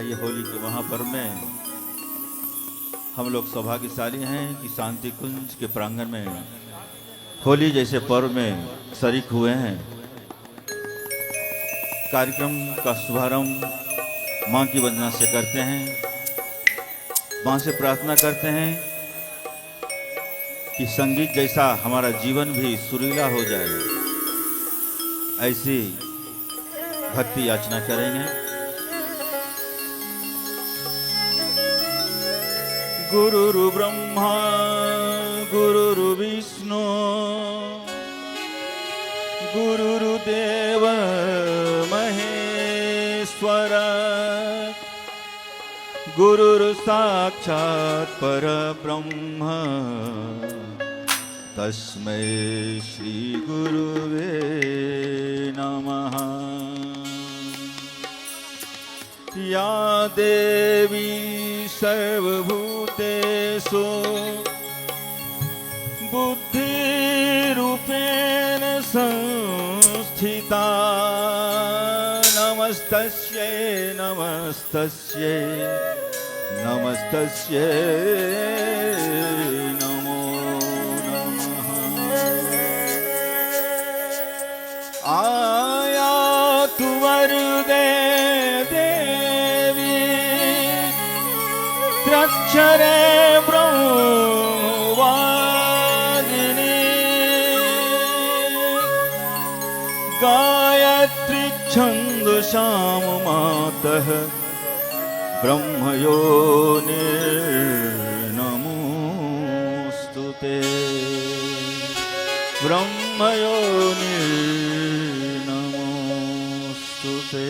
आइए होली के महापर्व में हम लोग सौभाग्यशाली हैं कि शांति कुंज के प्रांगण में होली जैसे पर्व में शरीक हुए हैं। कार्यक्रम का शुभारंभ माँ की वंदना से करते हैं। माँ से प्रार्थना करते हैं कि संगीत जैसा हमारा जीवन भी सुरीला हो जाए, ऐसी भक्ति याचना करेंगे। गुरुरु ब्रह्मा गुरुरु विष्णु गुरुर्देव महेश्वर गुरुर् साक्षात् परब्रह्म तस्मै श्री गुरुवे नमः। या देवी सर्वभूतेषु बुद्धिरूपेण संस्थिता नमस्तस्यै नमस्तस्यै नमस्तस्यै नमो नमः। आयातु वरदे देवी त्र्यक्षरे ब्रह्मवादिनी गायत्री छन्दसां मातः ब्रह्मयोनिर्नमोऽस्तुते ब्रह्मयोनिर्नमोऽस्तुते।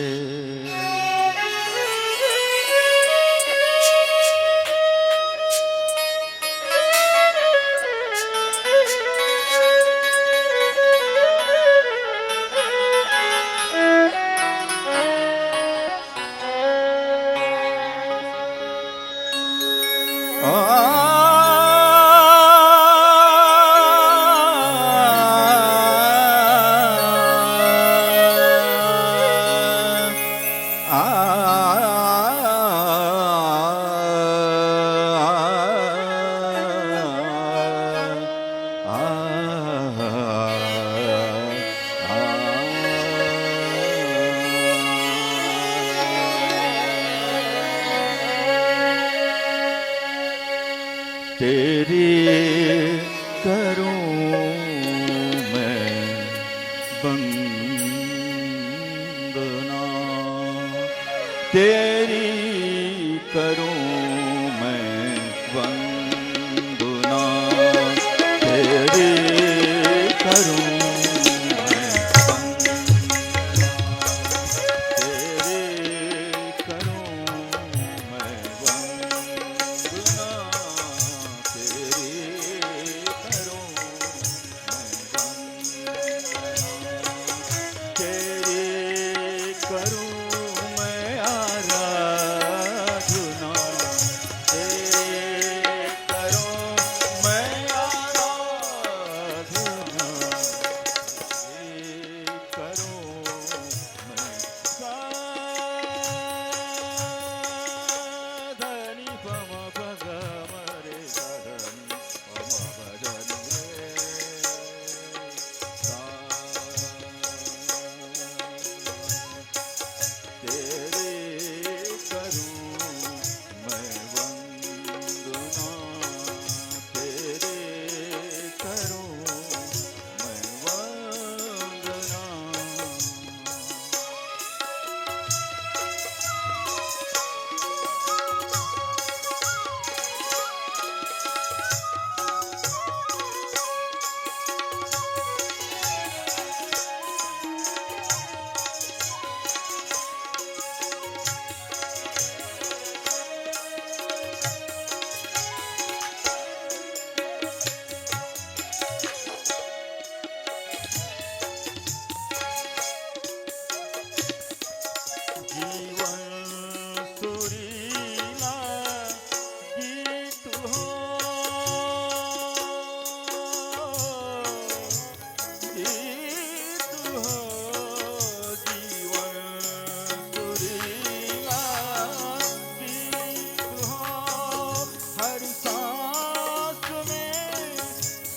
तेरी करूं मैं वंदना, तेरी करूं मैं वंदना, तेरी करूं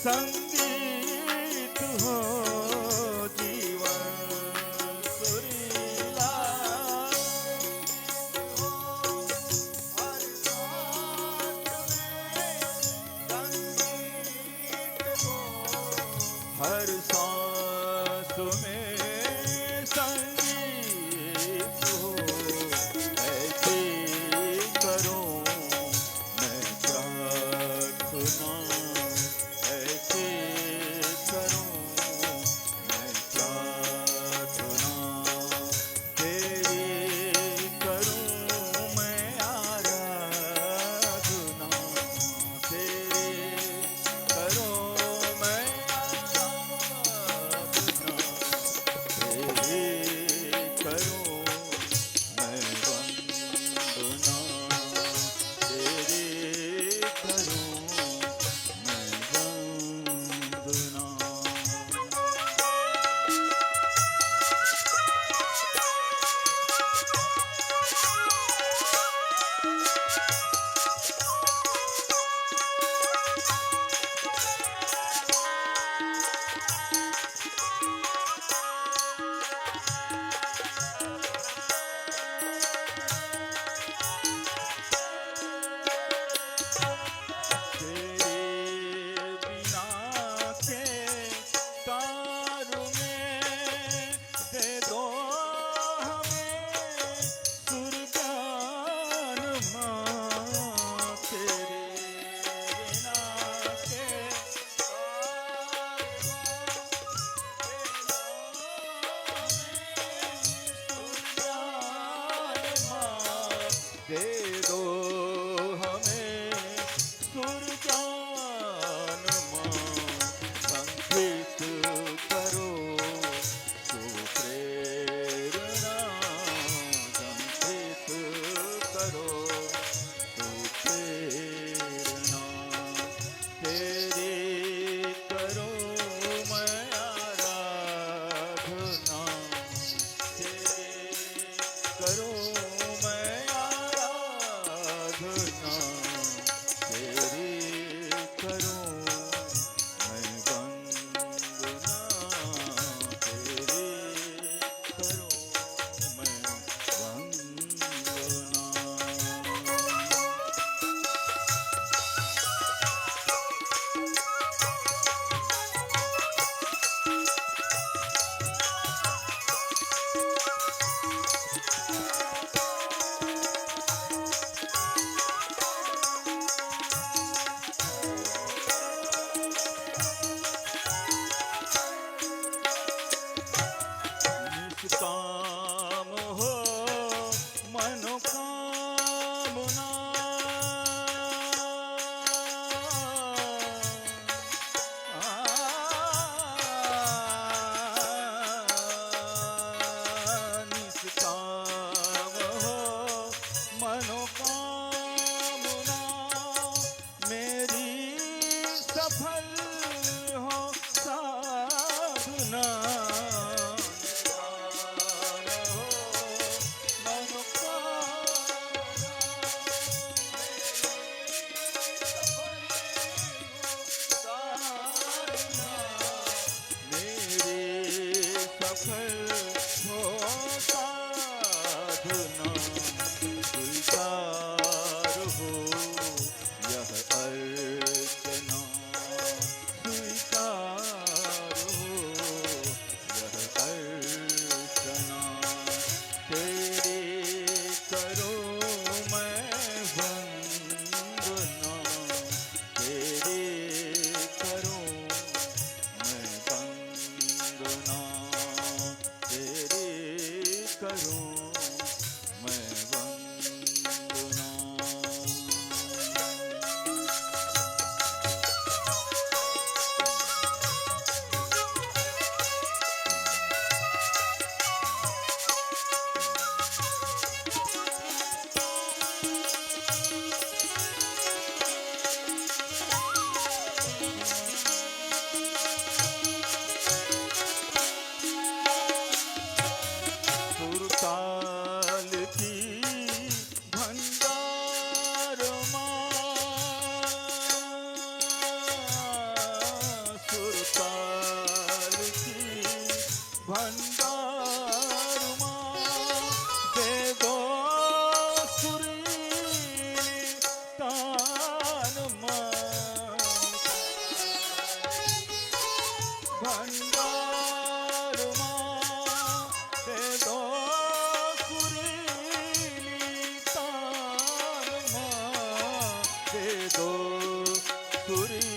संगीत हो जीवन सुरीला, हर सांस में संगीत हो, हर सांस में संगीत हो, ऐसे करो मैं प्रार्थना, ऐसे करूं मैं प्रार्थना, तेरी करूं मैं आराधना, तेरी करूं मैं आराधना, तेरी करूं मैं वंदना, तेरी करूं मैं वंदना। तेरे बिना के तारों में दे दो हमें सुरगान माँ, तेरे बिना के दे दो हमें सुरगान माँ, संगीत करो सुप्रेरणा, संगीत करो सुप्रेरणा, तेरी करो मैं आराधना, तेरी करो मैं आराधना, तेरी करूं मैं वंदना, तेरी करूं मैं वंदना। निष्काम हो मनोकामना, निष्काम हो मनोकामना, मेरी सफल हो साधना, सफल हो साधना, स्वीकार हो यह अर्चना, भंडारमा दे दो सुरीली तान मन भंडारमा दे दो सुरीली तान मन दे दो सुरीली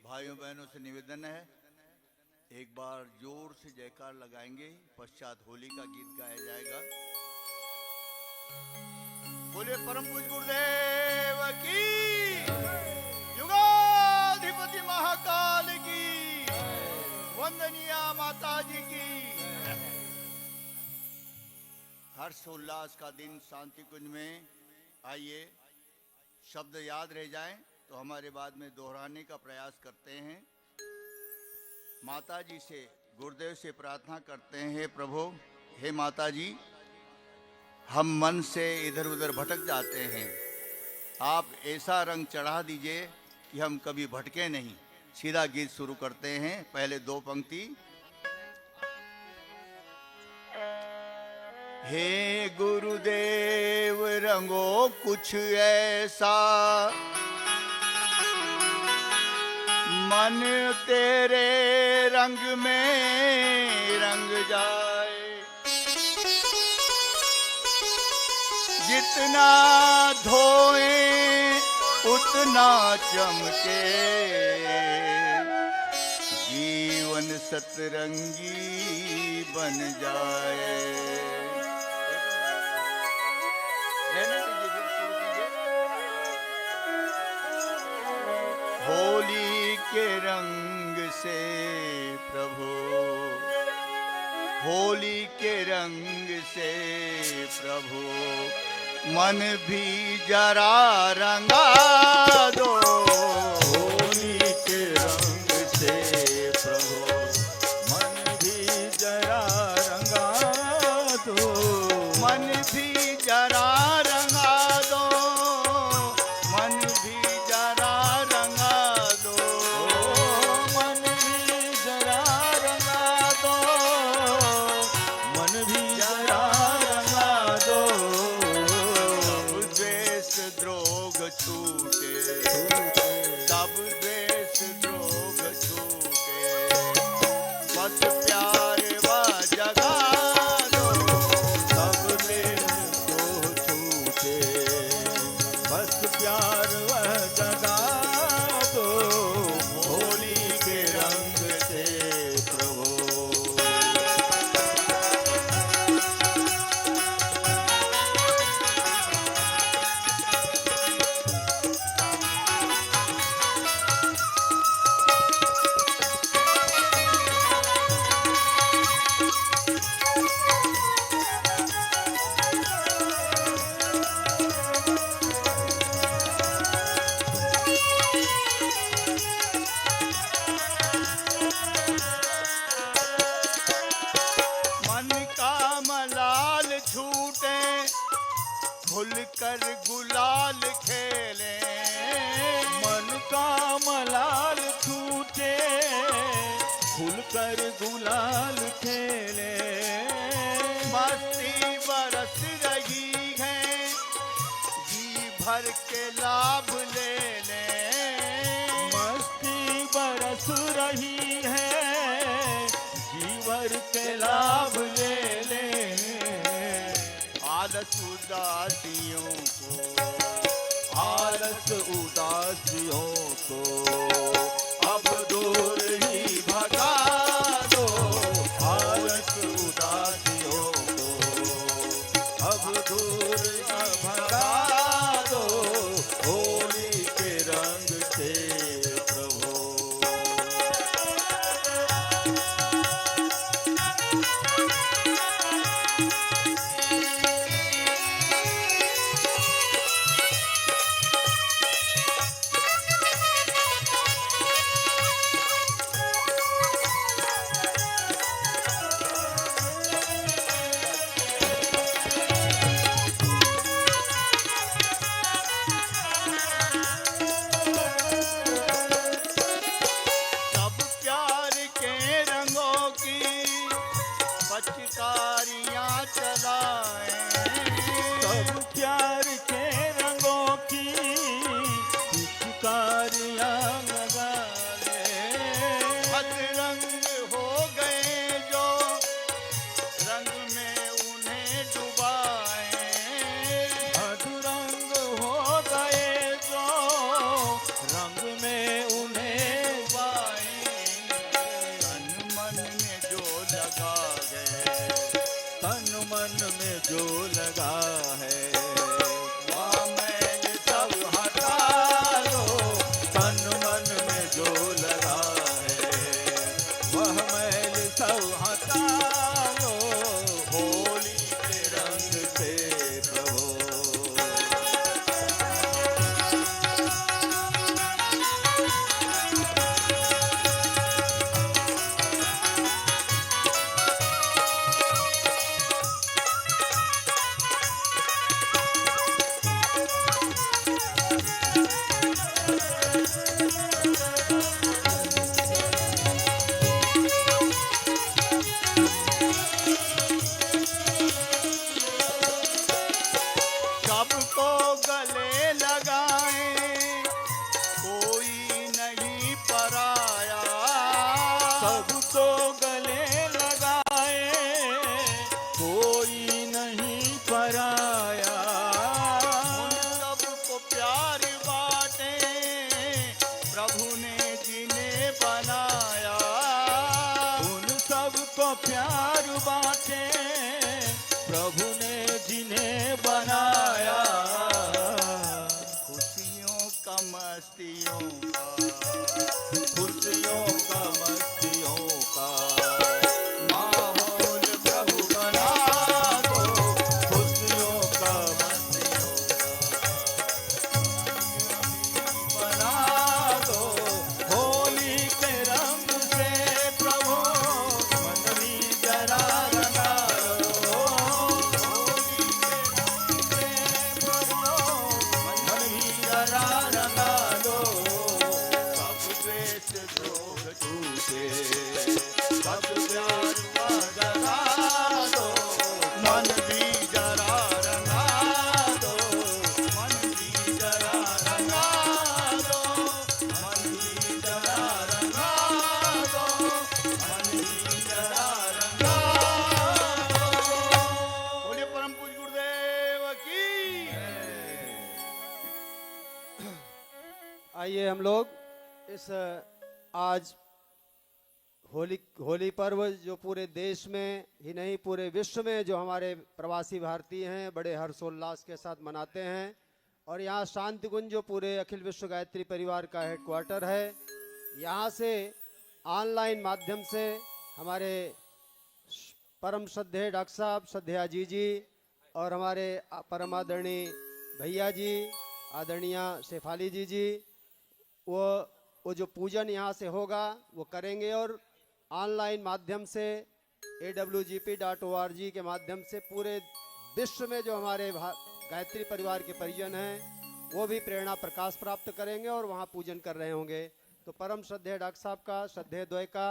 भाइयों बहनों से निवेदन है, एक बार जोर से जयकार लगाएंगे, पश्चात होली का गीत गाया जाएगा। बोले परम पूज्य गुरुदेव की, युगाधिपति महाकाल की, वंदनीय माता जी की। हर्षोल्लास का दिन शांति कुंज में, आइए शब्द याद रह जाएं तो हमारे बाद में दोहराने का प्रयास करते हैं। माता जी से, गुरुदेव से प्रार्थना करते हैं, प्रभु हे माता जी, हम मन से इधर उधर भटक जाते हैं, आप ऐसा रंग चढ़ा दीजिए कि हम कभी भटके नहीं। सीधा गीत शुरू करते हैं, पहले दो पंक्ति। हे गुरुदेव रंगो कुछ ऐसा, मन तेरे रंग में रंग जाए, जितना धोए उतना चमके, जीवन सतरंगी बन जाए। होली के रंग से प्रभु, होली के रंग से प्रभु, मन भी जरा रंगा दो। होली के रंग से प्रभु, मन भी जरा रंगा दो, मन भी जरा रंगा दो, मन भी जरा रंगा दो, मन भी जरा रंगा दो, मन भी जरा रंगा दो। द्वेष द्रोह छूटे खुलकर गुलाल खेले, मस्ती बरस रही है, जी भर के लाभ ले ले। मस्ती बरस रही है, जीवन के लाभ ले ले। आलस उदासियों को, आलस उदासियों को अब दूर ही भगा दो, आलस उदासियों को अब दूर ही भगा दो, होली के रंग से प्रभु। सब प्यार के रंगों की पचकारियां चलाएं। सब प्यार के रंगों की पिचकारियां लगा ले। रंग हो गए जो रंग में उन्हें डुबाए। अधरंग हो गए जो रंग में उन्हें डुबाए। तन मन में जो लगा गए, तन मन में जो लगा है, वह मैल सब हटा लो। तन मन में जो लगा है, वह मैल सब हटा लो, होली के रंग से प्रभु। सबको गले लगाए, कोई नहीं पराया। सबको गले लगाए, कोई नहीं पराया। उन सबको प्यार बांटे, प्रभु ने जिन्हें बनाया। उन सबको प्यार बांटे, प्रभु ने जिन्हें बनाया। खुशियों का मस्तियों का, खुशियों का मस्तियों का माहौल प्रभु बना दो, खुशियों का मस्तियों का बना दो, होली के रंग से प्रभु मन भी जरा रंगा लो। होली के रंग से प्रभु मन भी जरा रंगा लो। सब द्वेष द्रोह छूटे, सब प्यार जगा दो, मन भी जरा रंगा दो, मन भी जरा रंगा दो, मन भी जरा रंगा दो, मन भी जरा रंगा दो। बोलिए परम पूज्य गुरुदेव की। आइए हम लोग इस आज होली पर्व जो पूरे देश में ही नहीं पूरे विश्व में जो हमारे प्रवासी भारतीय हैं बड़े हर्षोल्लास के साथ मनाते हैं। और यहाँ शांति कुंज जो पूरे अखिल विश्व गायत्री परिवार का हेडक्वार्टर है, यहाँ से ऑनलाइन माध्यम से हमारे परम श्रद्धेय डॉक्टर साहब श्रद्धेया जी और हमारे परम आदरणीय भैया जी आदरणीय शेफाली जी वो जो पूजन यहाँ से होगा वो करेंगे। और ऑनलाइन माध्यम से awgp.org के माध्यम से पूरे विश्व में जो हमारे गायत्री परिवार के परिजन हैं वो भी प्रेरणा प्रकाश प्राप्त करेंगे और वहाँ पूजन कर रहे होंगे। तो परम श्रद्धेय डॉक्टर साहब का, श्रद्धेय द्वय का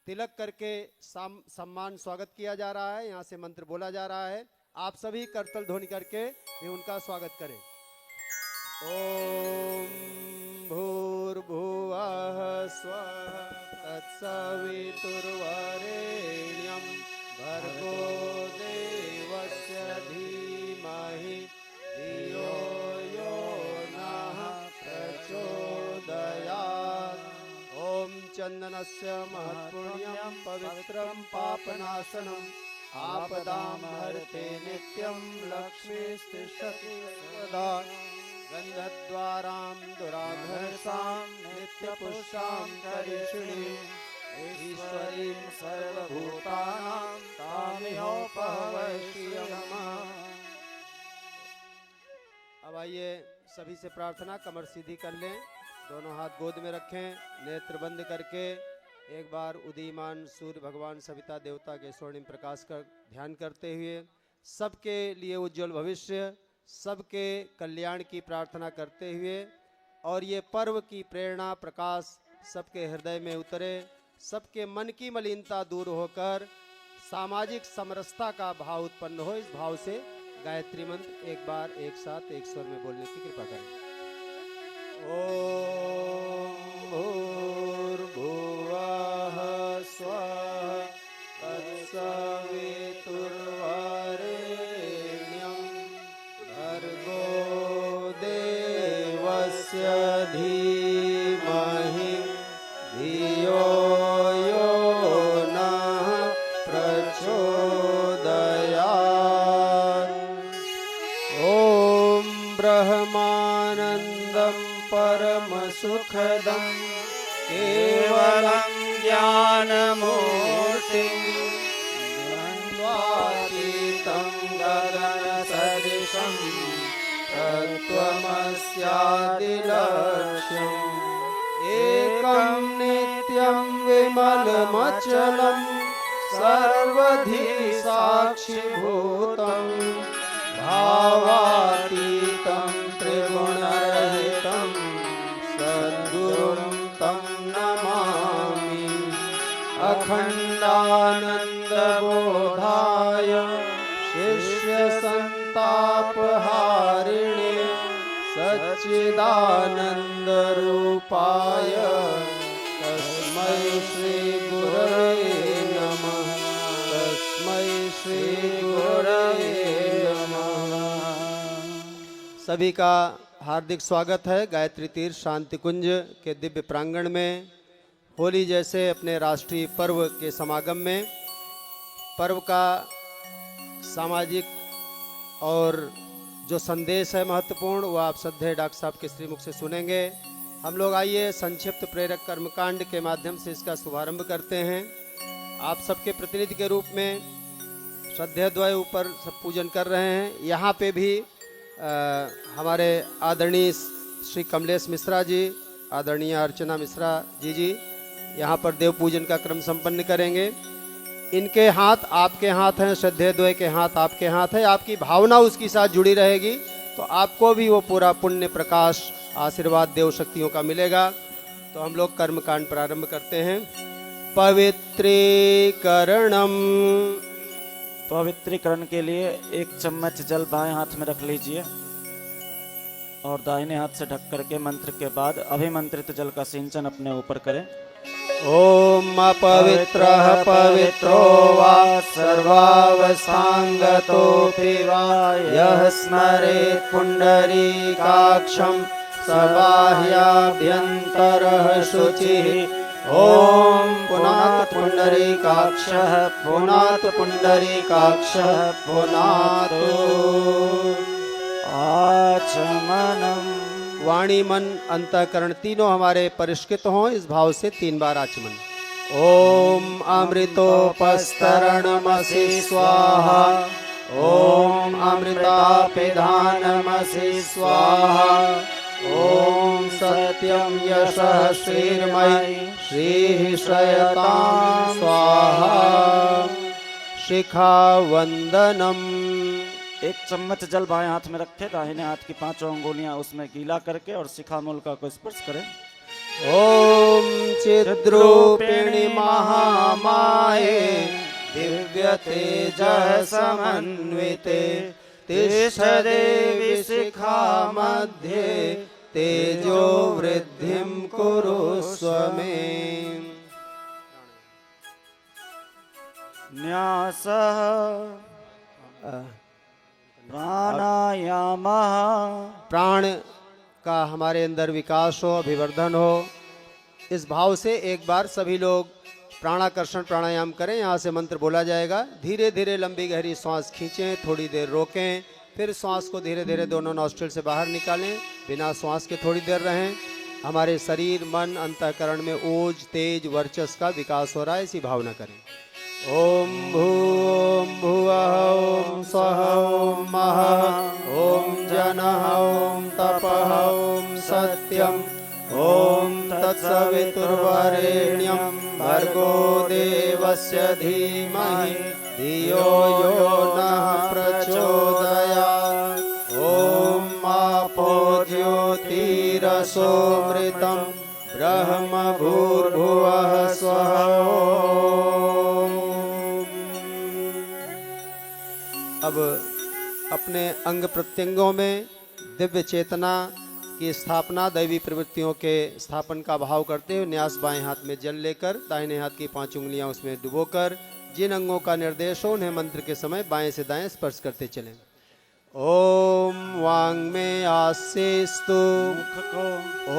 तिलक करके सम्मान स्वागत किया जा रहा है। यहाँ से मंत्र बोला जा रहा है। आप सभी करतल ध्वनि करके भी उनका स्वागत करें। ओम भूर्भुवः स्वः तत्सवितुर्वरेण्यं भर्गो देवस्य धीमहि धियो यो नः प्रचोदयात्। ओम चंदनस्य महत्पुण्यं पवित्रं पापनाशनम् आपदां हरते नित्यं लक्ष्मीस्तिष्ठति सर्वदा। गन्धद्वारां दुराधर्षां नित्यपुष्टां करिष्णीं ईश्वरीं सर्वभूतानां तामिहोपहवश्यम्। अब आइए सभी से प्रार्थना, कमर सीधी कर लें, दोनों हाथ गोद में रखें, नेत्र बंद करके एक बार उदीयमान सूर्य भगवान सविता देवता के स्वर्णिम प्रकाश का ध्यान करते हुए सबके लिए उज्जवल भविष्य, सबके कल्याण की प्रार्थना करते हुए और ये पर्व की प्रेरणा प्रकाश सबके हृदय में उतरे, सबके मन की मलिनता दूर होकर सामाजिक समरसता का भाव उत्पन्न हो। इस भाव से गायत्री मंत्र एक बार एक साथ एक स्वर में बोलने की कृपा करें। ओम भूर्भुवः स्वः तत्सवितुर्वरेण्यं भर्गो देवस्य धीमहि धियो यो नः प्रचोदयात्। ओम ब्रह्मानन्दं परमसुखदं केवलं ज्ञानमूर्तिं द्वन्द्वातीतं गगनसदृशं तत्त्वमस्यादिलक्ष्यम् एकं नित्यं विमलमचलं सर्वधी साक्षिभूतं भावातीतं त्रिगुणरहितं सद्गुरुं तं नमामि। अखण्डानन्दबोधाय शिष्यसन्तापहारिणे सच्चिदानन्दरूपाय तस्मै श्रीगुरवे नमः। तस्मै श्रीगुरवे नमः। सभी का हार्दिक स्वागत है गायत्री तीर्थ शांति कुंज के दिव्य प्रांगण में। होली जैसे अपने राष्ट्रीय पर्व के समागम में पर्व का सामाजिक और जो संदेश है महत्वपूर्ण वो आप श्रद्धेय डॉक्टर साहब के श्रीमुख से सुनेंगे। हम लोग आइए संक्षिप्त प्रेरक कर्मकांड के माध्यम से इसका शुभारंभ करते हैं। आप सबके प्रतिनिधि के रूप में श्रद्धेय द्वय ऊपर सब पूजन कर रहे हैं। यहाँ पे भी हमारे आदरणीय श्री कमलेश मिश्रा जी, आदरणीय अर्चना मिश्रा जी यहाँ पर देव पूजन का क्रम संपन्न करेंगे। इनके हाथ आपके हाथ हैं, श्रद्धेय द्वय के हाथ आपके हाथ है। आपकी भावना उसके साथ जुड़ी रहेगी तो आपको भी वो पूरा पुण्य प्रकाश आशीर्वाद देव शक्तियों का मिलेगा। तो हम लोग कर्मकांड प्रारंभ करते हैं। पवित्रीकरणम, पवित्रीकरण के लिए एक चम्मच जल बाएं हाथ में रख लीजिए और दाहिने हाथ से ढक करके मंत्र के बाद अभिमंत्रित जल का सिंचन अपने ऊपर करें। ओम अपवित्रः पवित्रो वा सर्वावस्थांगतोऽपि वा यः स्मरेत् पुण्डरीकाक्षं स बाह्याभ्यन्तरः शुचिः। ओम पुनात् पुण्डरीकाक्षः पुनात् पुण्डरीकाक्षः पुनात्। आचमनम्, वाणी मन अंतःकरण तीनों हमारे परिष्कृत हों इस भाव से 3 बार आचमन। ओम अमृतोपस्तरणमसि स्वाहा। ओम अमृतापिधानमसि स्वाहा। ओम सत्यम यशः श्रीर्मयि श्रीः श्रयतां स्वाहा। शिखा वंदनम, एक चम्मच जल बाएं हाथ में रखे, दाहिने हाथ की 5 अंगुलियां उसमें गीला करके और शिखा मूल का को स्पर्श करें। ॐ चिद्रूपिणि महामाये दिव्य तेजः समन्विते तिष्ठ देवी शिखा मध्ये तेजो वृद्धिं कुरुष्व मे। न्यासः प्राणायामः। प्राण का हमारे अंदर विकास हो, अभिवर्धन हो, इस भाव से एक बार सभी लोग प्राणाकर्षण प्राणायाम करें। यहाँ से मंत्र बोला जाएगा। धीरे धीरे लंबी गहरी सांस खींचें, थोड़ी देर रोकें, फिर सांस को धीरे धीरे दोनों नॉस्ट्रिल से बाहर निकालें, बिना श्वास के थोड़ी देर रहें। हमारे शरीर मन अंतःकरण में ओज तेज वर्चस्व का विकास हो रहा है, ऐसी भावना करें। ओम भुवः ओम स्वः ओम महः ओम जनः ओम तपः ओम सत्यम ओम तत्सवितुर्वरेण्यं भर्गो देवस्य धीमहि धियो यो नः प्रचोदयात्। ओम आपो ज्योतिरसोमृतं ब्रह्म भूर्भुवः स्वः। अब अपने अंग प्रत्यंगों में दिव्य चेतना की स्थापना, दैवी प्रवृत्तियों के स्थापन का भाव करते हुए न्यास बाएं हाथ में जल लेकर दाहिने हाथ की 5 उंगलियां उसमें डुबोकर जिन अंगों का निर्देश हो उन्हें मंत्र के समय बाएं से दाएं स्पर्श करते चलें। ओम वांग में आस्यस्तु, मुख को,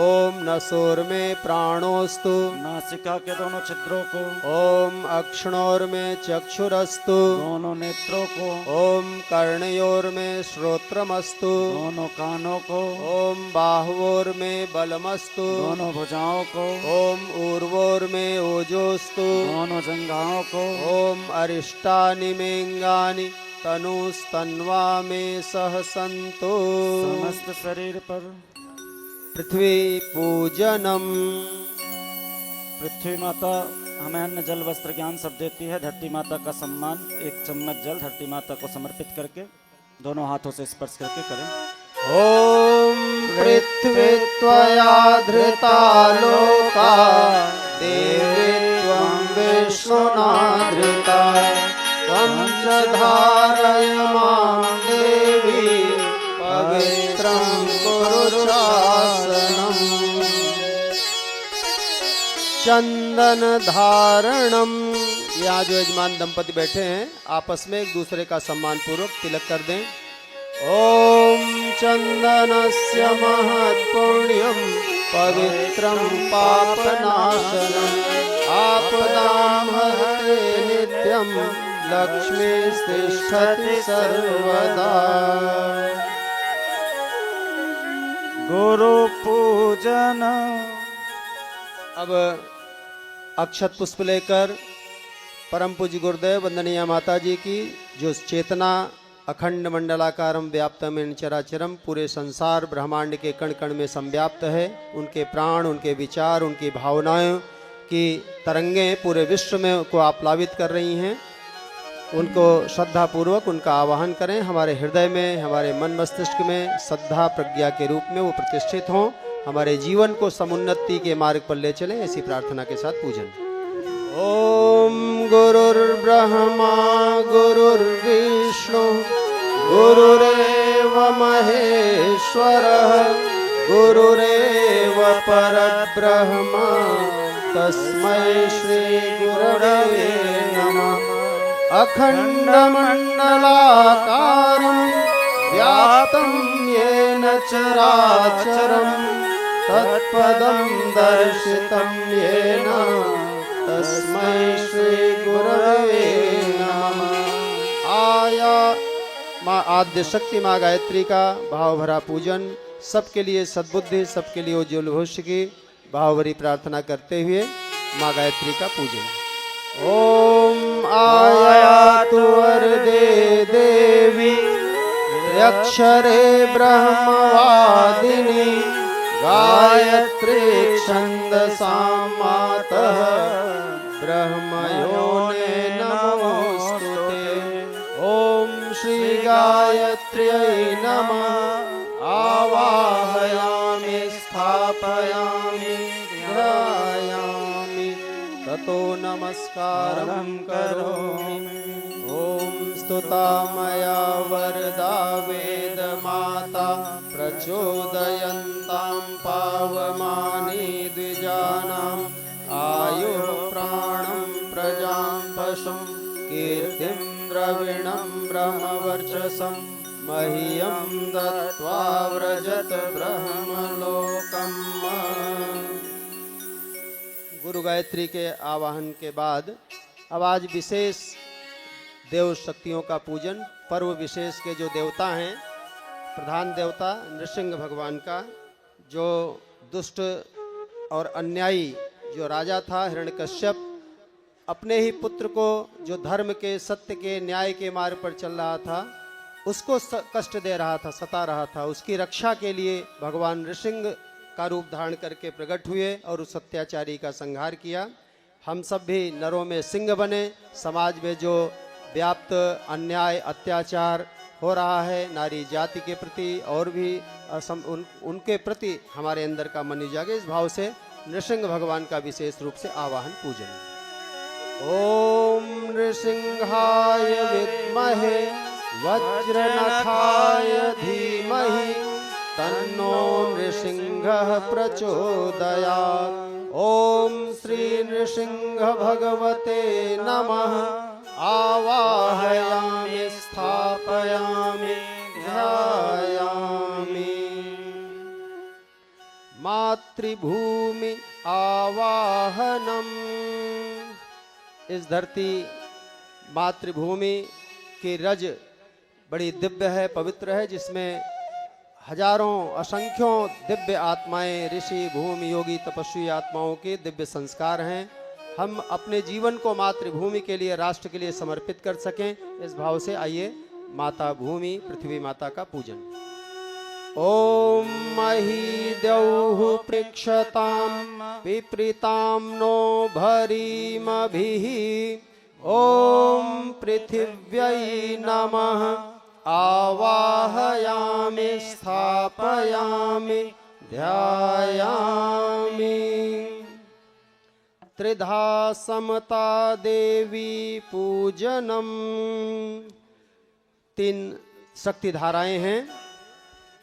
ओम नसोर में प्राणोस्तु, नासिका के दोनों छिद्रों को, ओम अक्षणोर में चक्षुरस्तु, दोनों नेत्रों को, ओम कर्णयोर में श्रोत्रमस्तु, दोनों कानों को, ओम बाहुओर में बलमस्तु, दोनों भुजाओं को, ओम ऊर्वोर में ओजोस्तु, दोनों जंघाओं को, ओम अरिष्टानि मेंगानि तनुस्तन्वा में सह संतो। समस्त शरीर पर पृथ्वी पूजनम। पृथ्वी माता हमें अन्न जल वस्त्र ज्ञान सब देती है। धरती माता का सम्मान 1 चम्मच जल धरती माता को समर्पित करके दोनों हाथों से स्पर्श करके करें। ओम पृथ्वी त्वया धृता लोका देवी त्वं विष्णुना धृता त्वं च धारय मां देवी पवित्रं कुरु शासनम्। चंदन धारणम। यहाँ जो यजमान दंपति बैठे हैं आपस में एक दूसरे का सम्मान पूर्वक तिलक कर दें। ओम चंदनस्य महत्पुण्यम पवित्रं पापनाशनम् आपदां हरते नित्यं लक्ष्मीस्तिष्ठति सर्वदा। गुरु पूजन। अब अक्षत पुष्प लेकर परम पूज्य गुरुदेव वंदनीय माता जी की जो चेतना अखंड मंडलाकारम व्याप्तम चराचरम पूरे संसार ब्रह्मांड के कण कण में संव्याप्त है, उनके प्राण, उनके विचार, उनकी भावनाओं की तरंगें पूरे विश्व में को आप्लावित कर रही हैं। उनको श्रद्धा पूर्वक उनका आवाहन करें। हमारे हृदय में, हमारे मन मस्तिष्क में श्रद्धा प्रज्ञा के रूप में वो प्रतिष्ठित हों, हमारे जीवन को समुन्नति के मार्ग पर ले चलें, ऐसी प्रार्थना के साथ पूजन। ओम गुरुर्ब्रह्मा गुरुर्विष्णु गुरुरेव महेश्वरः गुरुरेव परब्रह्म तस्मै श्री गुरवे नमः। अखंड मंडलाकारं व्याप्तं येन चराचरं तत्पदं दर्शितं येन तस्मै श्री गुरवे नमः। आद्य शक्ति माँ गायत्री का भाव भरा पूजन, सबके लिए सद्बुद्धि, सबके लिए उज्ज्वल भविष्य की भाव भरी प्रार्थना करते हुए माँ गायत्री का पूजन। ओम आयातु वरदे देवी त्र्यक्षरे ब्रह्मवादिनी गायत्री छंदसां मातः ब्रह्मयोने नमोस्तुते। ओम श्री गायत्र्यै नमः। आवाहयामि स्थापयामि तो नमस्कारं करोमि। ॐ स्तुता मया वरदा वेदमाता प्रचोदयन्तां पावमानि द्विजानाम् आयुः प्राणं प्रजां पशुं कीर्तिं द्रविणं ब्रह्मवर्चसं मह्यं दत्त्वा व्रजत ब्रह्मलोकम्। गुरु गायत्री के आवाहन के बाद अब आज विशेष देव शक्तियों का पूजन, पर्व विशेष के जो देवता हैं, प्रधान देवता नृसिंह भगवान का, जो दुष्ट और अन्यायी जो राजा था हिरण्यकश्यप, अपने ही पुत्र को जो धर्म के, सत्य के, न्याय के मार्ग पर चल रहा था, उसको कष्ट दे रहा था, सता रहा था, उसकी रक्षा के लिए भगवान नृसिंह का रूप धारण करके प्रकट हुए और उस अत्याचारी का संहार किया। हम सब भी नरों में सिंह बने। समाज में जो व्याप्त अन्याय अत्याचार हो रहा है नारी जाति के प्रति और भी उनके प्रति हमारे अंदर का मन जागे, इस भाव से नृसिंह भगवान का विशेष रूप से आवाहन पूजन। ओम नृसिंहाय विद्महे वज्रनखाय धीमहि तन्नो नृसिंहः प्रचोदयात्। ओम श्री नृसिंह भगवते नमः। आवाहयामि स्थापयामि ध्यायामि। मातृभूमि आवाहनम। इस धरती मातृभूमि की रज बड़ी दिव्य है, पवित्र है, जिसमें हजारों असंख्यों दिव्य आत्माएं, ऋषि, भूमि, योगी, तपस्वी आत्माओं के दिव्य संस्कार हैं। हम अपने जीवन को मातृभूमि के लिए, राष्ट्र के लिए समर्पित कर सकें, इस भाव से आइए माता भूमि, पृथ्वी माता का पूजन। ओम मही द्यौः पृक्षतां विपरीतां नो भरीमभिः। ओम पृथिव्यै नमः। आवाहयामि स्थापयामि ध्यायामि। त्रिधा समता देवी पूजनम। तीन शक्ति धाराएं हैं,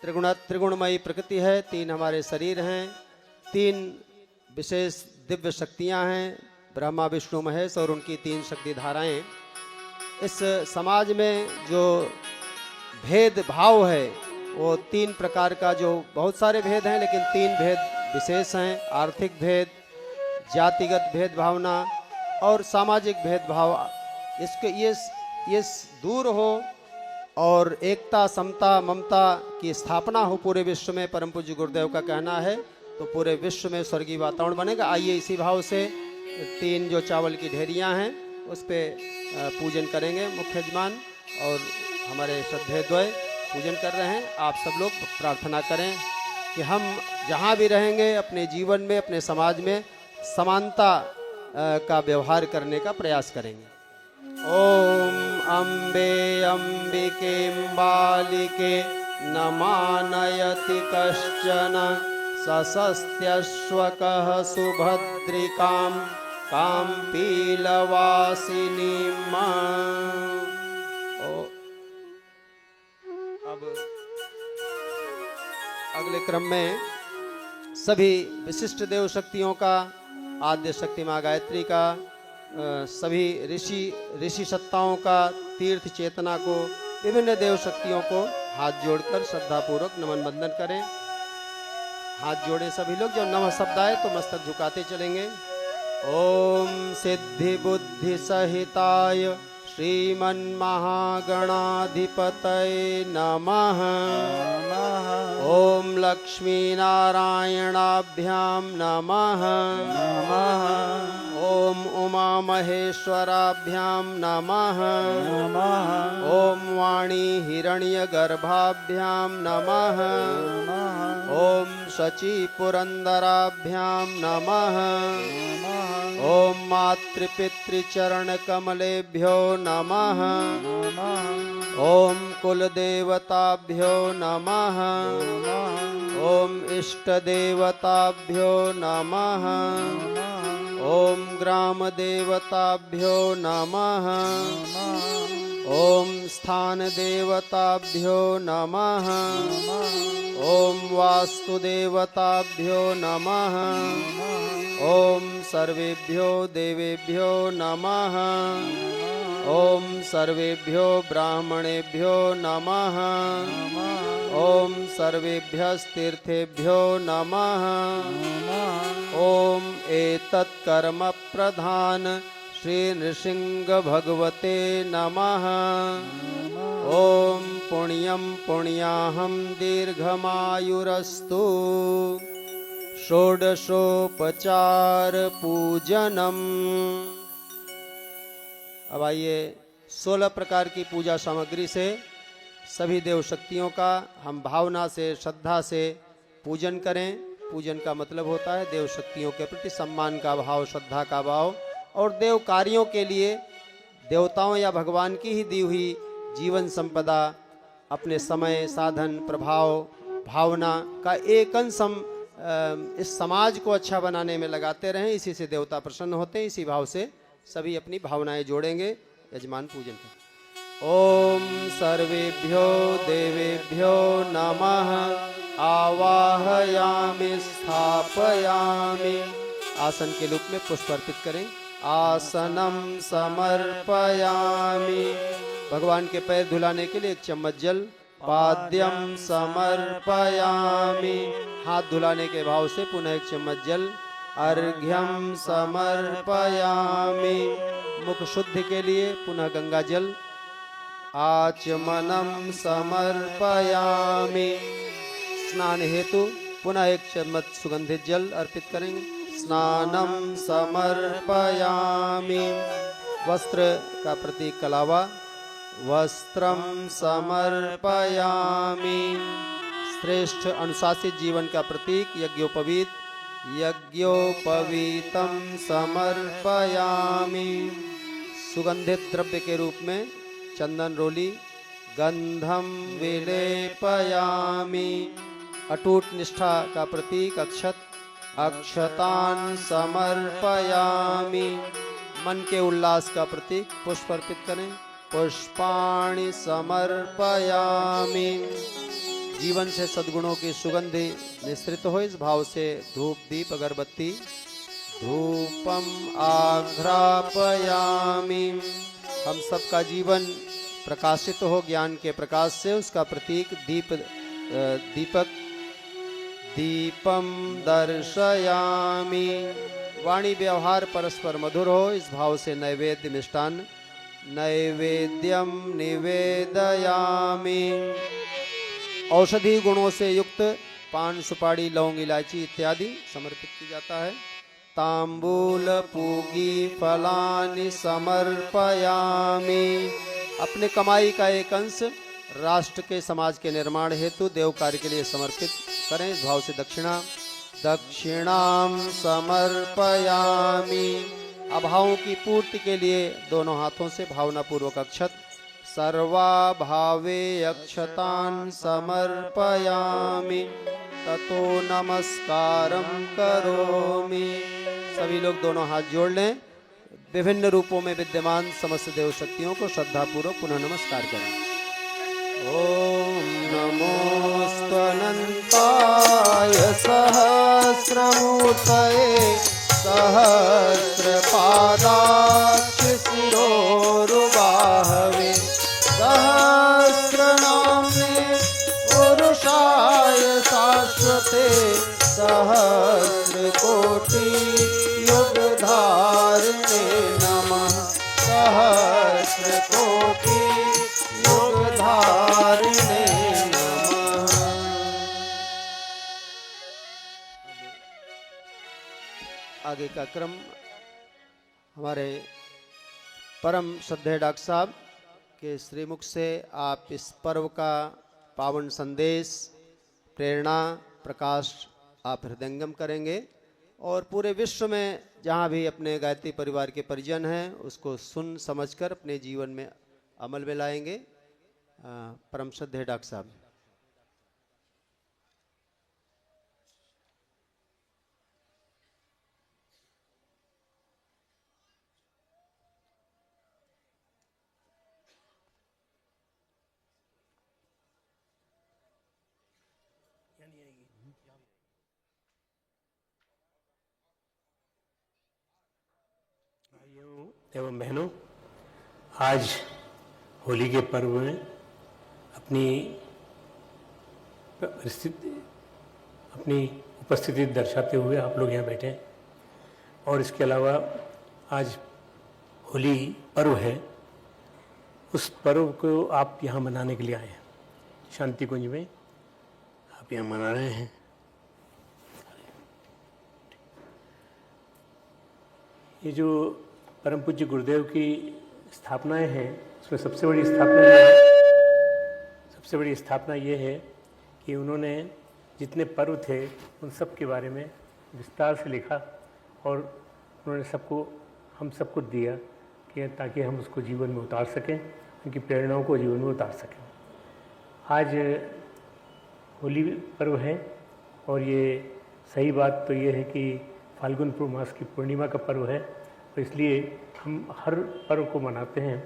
त्रिगुणमयी प्रकृति है, तीन हमारे शरीर हैं, तीन विशेष दिव्य शक्तियां हैं, ब्रह्मा विष्णु महेश और उनकी तीन शक्ति धाराएं। इस समाज में जो भेदभाव है वो तीन प्रकार का, जो बहुत सारे भेद हैं लेकिन तीन भेद विशेष हैं। आर्थिक भेद, जातिगत भेदभावना और सामाजिक भेदभाव। इसके ये दूर हो और एकता, समता, ममता की स्थापना हो पूरे विश्व में। परम पूज्य गुरुदेव का कहना है तो पूरे विश्व में स्वर्गीय वातावरण बनेगा। आइए इसी भाव से तीन जो चावल की ढेरियां हैं उस पे पूजन करेंगे। मुख्य यजमान और हमारे श्रद्धेय पूजन कर रहे हैं। आप सब लोग प्रार्थना करें कि हम जहाँ भी रहेंगे अपने जीवन में, अपने समाज में समानता का व्यवहार करने का प्रयास करेंगे। ओम अम्बे अम्बिके बालिके न मानयति कश्चन सशस्त्यश्वकः सुभद्रिकां कां पीलवासिनीम्। अब अगले क्रम में सभी विशिष्ट देव शक्तियों का, आद्य शक्ति माँ गायत्री का, सभी ऋषि सत्ताओं का, तीर्थ चेतना को, विभिन्न देव शक्तियों को हाथ जोड़कर श्रद्धापूर्वक नमन वंदन करें। हाथ जोड़ें सभी लोग। जब नमः शब्द आए तो मस्तक झुकाते चलेंगे। ओम सिद्धि बुद्धि सहिताय श्रीमन्महागणाधिपतये नमः। ओम लक्ष्मी नारायणाभ्यां नमः। ओम उमा महेश्वराभ्यां नमः। ओम वाणी हिरण्यगर्भाभ्यां नमः। ओम शची पुरंदराभ्यां नमः। ओम मातृपितृचरणकमलेभ्यो नमः। ओम कुलदेवताभ्यो नमः। ओम इष्टदेवताभ्यो नमः। ओम ग्राम देवताभ्यो नमः। ओम स्थान देवताभ्यो नमः। ओम वास्तु देवताभ्यो नमः। ओम सर्वेभ्यो देवेभ्यो नमः। ओम सर्वेभ्यो ब्राह्मणेभ्यो नमः। ओम सर्वेभ्यस्तीर्थेभ्यो नमः। ओम एतत् कर्म प्रधान श्री नृसिंह भगवते नमः। ओम पुण्यं पुण्याहं दीर्घमायुरस्तु। षोडशोपचार पूजनम। अब आइए 16 प्रकार की पूजा सामग्री से सभी देव शक्तियों का हम भावना से श्रद्धा से पूजन करें। पूजन का मतलब होता है देव शक्तियों के प्रति सम्मान का भाव, श्रद्धा का भाव, और देव कार्यों के लिए देवताओं या भगवान की ही दी हुई जीवन संपदा, अपने समय, साधन, प्रभाव, भावना का एक अंश हम इस समाज को अच्छा बनाने में लगाते रहें। इसी से देवता प्रसन्न होते हैं। इसी भाव से सभी अपनी भावनाएं जोड़ेंगे। यजमान पूजन करें। ओम सर्वेभ्यो देवेभ्यो नमः। आवाहयामि स्थापयामि। आसन के रूप में पुष्प अर्पित करें। आसनम समर्पयामि। भगवान के पैर धुलाने के लिए 1 चम्मच जल। पाद्यम समर्पयामि। हाथ धुलाने के भाव से पुनः 1 चम्मच जल। अर्घ्यम समर्पयामि। मुख शुद्धि के लिए पुनः गंगा जल। आचमनम समर्पयामि। स्नान हेतु पुनः 1 चम्मच सुगंधित जल अर्पित करेंगे। स्नानम समर्पयामि। वस्त्र का प्रतीक कलावा। वस्त्रम समर्पयामि। श्रेष्ठ अनुशासित जीवन का प्रतीक यज्ञोपवीत। यज्ञोपवीतम समर्पयामि। सुगंधित द्रव्य के रूप में चंदन रोली। गंधम विलेपयामि। अटूट निष्ठा का प्रतीक अक्षत। अक्षतान समर्पयामि। मन के उल्लास का प्रतीक पुष्प अर्पित करें। पुष्पाणि समर्पयामि। जीवन से सद्गुणों की सुगंधि निस्तृत हो, इस भाव से धूप, दीप, अगरबत्ती। धूपम आघ्रापयामि। हम सबका जीवन प्रकाशित हो ज्ञान के प्रकाश से, उसका प्रतीक दीपक। दीपम दर्शयामि। वाणी व्यवहार परस्पर मधुर हो, इस भाव से नैवेद्य मिष्टान। नैवेद्यम निवेदयामि। औषधि गुणों से युक्त पान, सुपारी, लौंग, इलायची इत्यादि समर्पित की जाता है। तांबूल पूगी फलानि समर्पयामि। अपने कमाई का एक अंश राष्ट्र के, समाज के निर्माण हेतु देव कार्य के लिए समर्पित करें। इस भाव से दक्षिणा। दक्षिणाम समर्पयामि। अभावों की पूर्ति के लिए दोनों हाथों से भावनापूर्वक अक्षत। सर्वाभावे अक्षतान समर्पयामि। ततो नमस्कारम करोमि। सभी लोग दोनों हाथ जोड़ लें। विभिन्न रूपों में विद्यमान समस्त देव शक्तियों को श्रद्धापूर्वक पुनः नमस्कार करें। ओम नमोस्तनंताय सहस्रमूर्तये। सहस्रपादाक्ष शिरोरुबाहवे। सहस्रनाम्ने पुरुषाय शाश्वते। सहस्रकोटि युगधारिणे नमः। सहस्रकोटि युगधारिणे नमः। आगे का क्रम हमारे परम श्रद्धेय डॉक्टर साहब के श्रीमुख से आप इस पर्व का पावन संदेश, प्रेरणा, प्रकाश आप हृदयंगम करेंगे और पूरे विश्व में जहाँ भी अपने गायत्री परिवार के परिजन हैं उसको सुन समझकर अपने जीवन में अमल में लाएंगे। परम श्रद्धेय डॉक्टर साहब। एवं बहनों, आज होली के पर्व में अपनी उपस्थिति दर्शाते हुए आप लोग यहाँ बैठे हैं। और इसके अलावा आज होली पर्व है, उस पर्व को आप यहाँ मनाने के लिए आए हैं। शांति कुंज में आप यहाँ मना रहे हैं। ये जो परम पूज्य गुरुदेव की स्थापनाएं हैं, उसमें सबसे बड़ी स्थापना ये है कि उन्होंने जितने पर्व थे उन सब के बारे में विस्तार से लिखा और उन्होंने हम सबको दिया कि ताकि हम उसको जीवन में उतार सकें, उनकी प्रेरणाओं को जीवन में उतार सकें। आज होली पर्व है और ये सही बात तो ये है कि फाल्गुन मास की पूर्णिमा का पर्व है, तो इसलिए हम हर पर्व को मनाते हैं।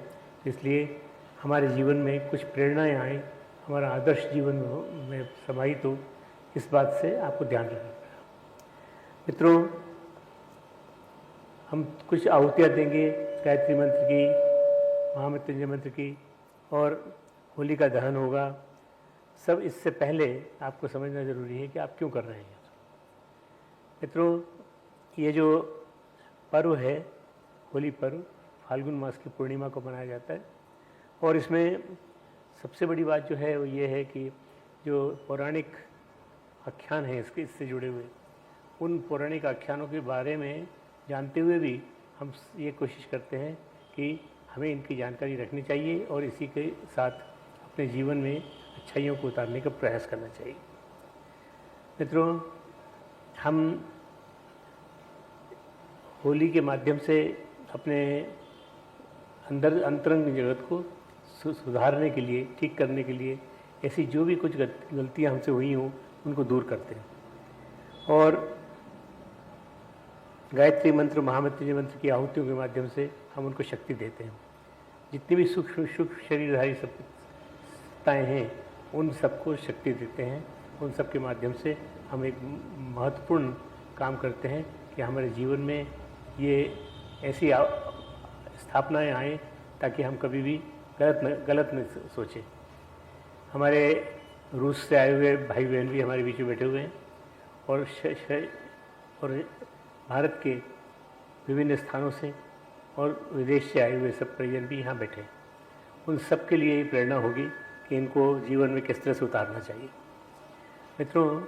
इसलिए हमारे जीवन में कुछ प्रेरणाएं आएँ, हमारा आदर्श जीवन में समाहित हो, इस बात से आपको ध्यान रखना पड़ेगा। मित्रों, हम कुछ आहुतियाँ देंगे गायत्री मंत्र की, महामृत्युंजय मंत्र की, और होली का दहन होगा। सब इससे पहले आपको समझना ज़रूरी है कि आप क्यों कर रहे हैं। मित्रों, ये जो पर्व है होली पर्व, फाल्गुन मास की पूर्णिमा को मनाया जाता है और इसमें सबसे बड़ी बात जो है वो ये है कि जो पौराणिक आख्यान हैं इससे जुड़े हुए, उन पौराणिक आख्यानों के बारे में जानते हुए भी हम ये कोशिश करते हैं कि हमें इनकी जानकारी रखनी चाहिए और इसी के साथ अपने जीवन में अच्छाइयों को उतारने का प्रयास करना चाहिए। मित्रों, हम होली के माध्यम से अपने अंतरंग जगत को सुधारने के लिए, ठीक करने के लिए, ऐसी जो भी कुछ गलतियां हमसे हुई हों उनको दूर करते हैं और गायत्री मंत्र, महामृत्युंजय मंत्र की आहुतियों के माध्यम से हम उनको शक्ति देते हैं। जितनी भी सूक्ष्म शरीरधारी सत्ताएँ हैं उन सबको शक्ति देते हैं। उन सब के माध्यम से हम एक महत्वपूर्ण काम करते हैं कि हमारे जीवन में ये ऐसी स्थापनाएं आएँ ताकि हम कभी भी गलत न सोचें। हमारे रूस से आए हुए भाई बहन भी हमारे बीच में बैठे हुए हैं और भारत के विभिन्न स्थानों से और विदेश से आए हुए सब परिजन भी यहाँ बैठे हैं। उन सब के लिए ये प्रेरणा होगी कि इनको जीवन में किस तरह से उतारना चाहिए। मित्रों,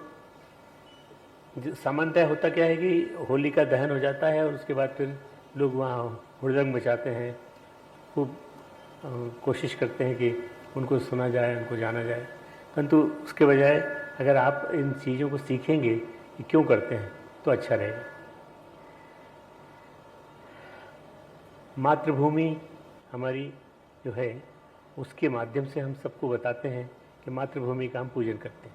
सामान्यतः होता क्या है कि होली का दहन हो जाता है और उसके बाद फिर लोग वहाँ हुड़दंग मचाते हैं, खूब कोशिश करते हैं कि उनको सुना जाए, उनको जाना जाए। परंतु उसके बजाय अगर आप इन चीज़ों को सीखेंगे कि क्यों करते हैं तो अच्छा रहेगा। मातृभूमि हमारी जो है उसके माध्यम से हम सबको बताते हैं कि मातृभूमि का हम पूजन करते हैं।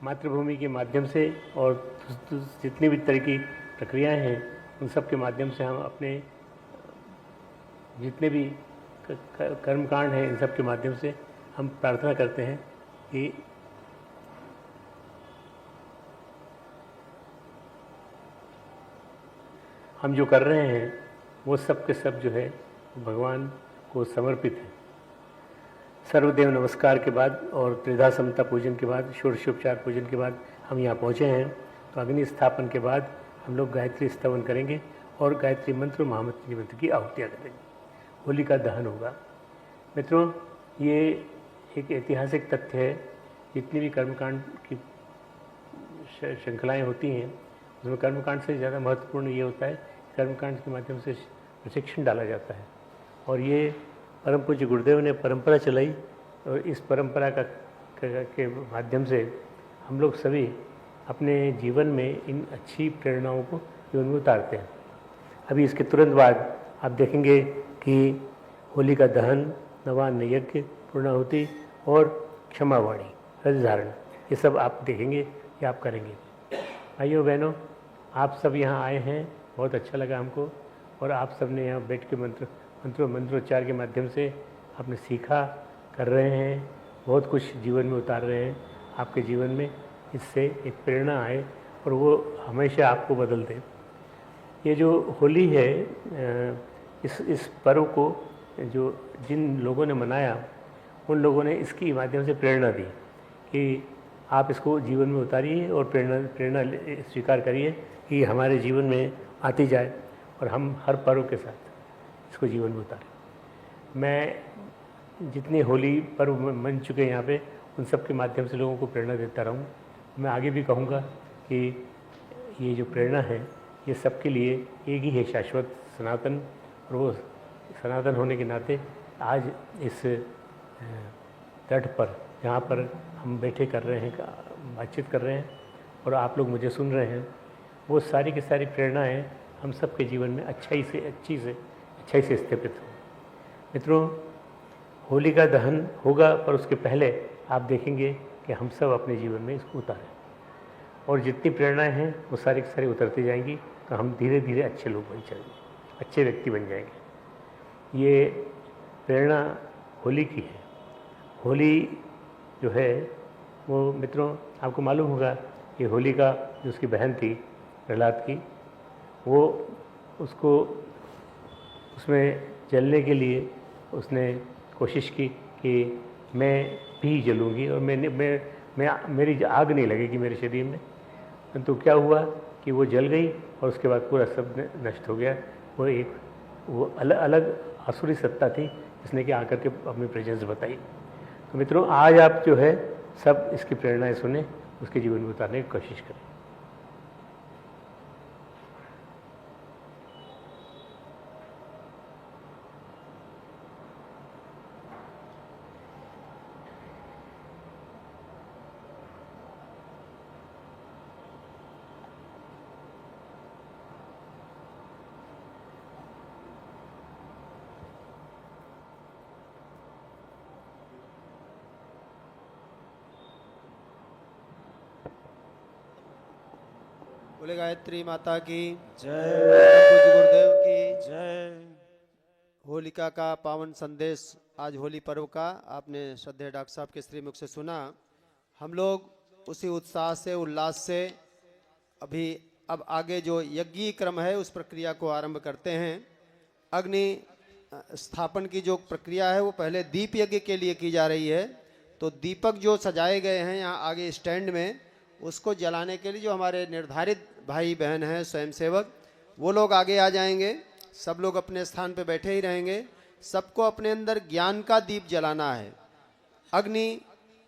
मातृभूमि के माध्यम से और जितनी भी तरह की प्रक्रियाएं हैं उन सब के माध्यम से हम अपने जितने भी कर्मकांड हैं इन सब के माध्यम से हम प्रार्थना करते हैं कि हम जो कर रहे हैं वो सब के सब जो है भगवान को समर्पित है। सर्वदेव नमस्कार के बाद और त्रिधा समता पूजन के बाद, षोडशोपचार पूजन के बाद हम यहाँ पहुँचे हैं, तो अग्नि स्थापन के बाद हम लोग गायत्री स्तवन करेंगे और गायत्री मंत्र, महामृत्युंजय मंत्र की आहुतियाँ करेंगे। होली का दहन होगा। मित्रों, ये एक ऐतिहासिक तथ्य है। जितनी भी कर्मकांड की श्रृंखलाएँ होती हैं उसमें कर्मकांड से ज़्यादा महत्वपूर्ण ये होता है कर्मकांड के माध्यम से प्रशिक्षण डाला जाता है और ये परम पूज्य गुरुदेव ने परंपरा चलाई और इस परंपरा के माध्यम से हम लोग सभी अपने जीवन में इन अच्छी प्रेरणाओं को जीवन में उतारते हैं। अभी इसके तुरंत बाद आप देखेंगे कि होली का दहन, नवान्न यज्ञ, पूर्णाहुति और क्षमावाणी, रज धारण, ये सब आप देखेंगे, ये आप करेंगे। भाइयों बहनों, आप सब यहाँ आए हैं, बहुत अच्छा लगा हमको और आप सब ने यहाँ बैठ के मंत्रोच्चार के माध्यम से आपने सीखा, कर रहे हैं, बहुत कुछ जीवन में उतार रहे हैं। आपके जीवन में इससे एक प्रेरणा आए और वो हमेशा आपको बदल दे। ये जो होली है, इस पर्व को जो जिन लोगों ने मनाया उन लोगों ने इसकी माध्यम से प्रेरणा दी कि आप इसको जीवन में उतारिए और प्रेरणा स्वीकार करिए कि हमारे जीवन में आती जाए और हम हर पर्व के साथ इसको जीवन में उतारें। मैं जितने होली पर्व मन चुके हैं यहाँ पे उन सब के माध्यम से लोगों को प्रेरणा देता रहूँ। मैं आगे भी कहूँगा कि ये जो प्रेरणा है ये सबके लिए एक ही है, शाश्वत सनातन, और वो सनातन होने के नाते आज इस तट पर जहाँ पर हम बैठे कर रहे हैं, बातचीत कर रहे हैं और आप लोग मुझे सुन रहे हैं, वो सारी की सारी प्रेरणाएँ हम सब के जीवन में अच्छाई से स्थापित हो। मित्रों, होलिका दहन होगा पर उसके पहले आप देखेंगे कि हम सब अपने जीवन में इसको उतारें और जितनी प्रेरणाएँ हैं वो सारी की सारी उतरती जाएंगी, तो हम धीरे धीरे अच्छे लोग बन जाएंगे, अच्छे व्यक्ति बन जाएंगे। ये प्रेरणा होली की है। होली जो है वो मित्रों आपको मालूम होगा कि होलिका जो उसकी बहन थी प्रहलाद की, वो उसको उसमें जलने के लिए उसने कोशिश की कि मैं भी जलूँगी और मेरी आग नहीं लगेगी मेरे शरीर में। तो क्या हुआ कि वो जल गई और उसके बाद पूरा सब नष्ट हो गया। वो अलग आसुरी सत्ता थी जिसने कि आकर के अपनी प्रेजेंस बताई। तो मित्रों, आज आप जो है सब इसकी प्रेरणाएं सुने, उसके जीवन में उतारने की कोशिश करें। बोले गायत्री माता की जय। पूज्य गुरुदेव की जय। होलिका का पावन संदेश आज होली पर्व का आपने श्रद्धेय डॉक्टर साहब के श्रीमुख से सुना। हम लोग उसी उत्साह से, उल्लास से अब आगे जो यज्ञीय क्रम है उस प्रक्रिया को आरंभ करते हैं। अग्नि स्थापन की जो प्रक्रिया है वो पहले दीप यज्ञ के लिए की जा रही है। तो दीपक जो सजाए गए हैं यहाँ आगे स्टैंड में, उसको जलाने के लिए जो हमारे निर्धारित भाई बहन हैं स्वयंसेवक, वो लोग आगे आ जाएंगे। सब लोग अपने स्थान पे बैठे ही रहेंगे। सबको अपने अंदर ज्ञान का दीप जलाना है। अग्नि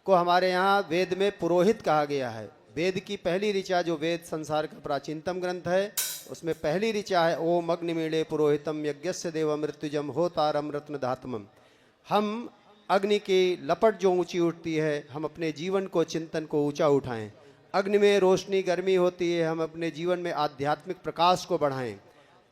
को हमारे यहाँ वेद में पुरोहित कहा गया है। वेद की पहली ऋचा, जो वेद संसार का प्राचीनतम ग्रंथ है, उसमें पहली ऋचा है ओम अग्निमीळे पुरोहितम यज्ञस्य देव मृत्युजम होतारम रत्न धातमम। हम अग्नि की लपट जो ऊंची उठती है, हम अपने जीवन को, चिंतन को ऊंचा उठाएं। अग्नि में रोशनी, गर्मी होती है, हम अपने जीवन में आध्यात्मिक प्रकाश को बढ़ाएं।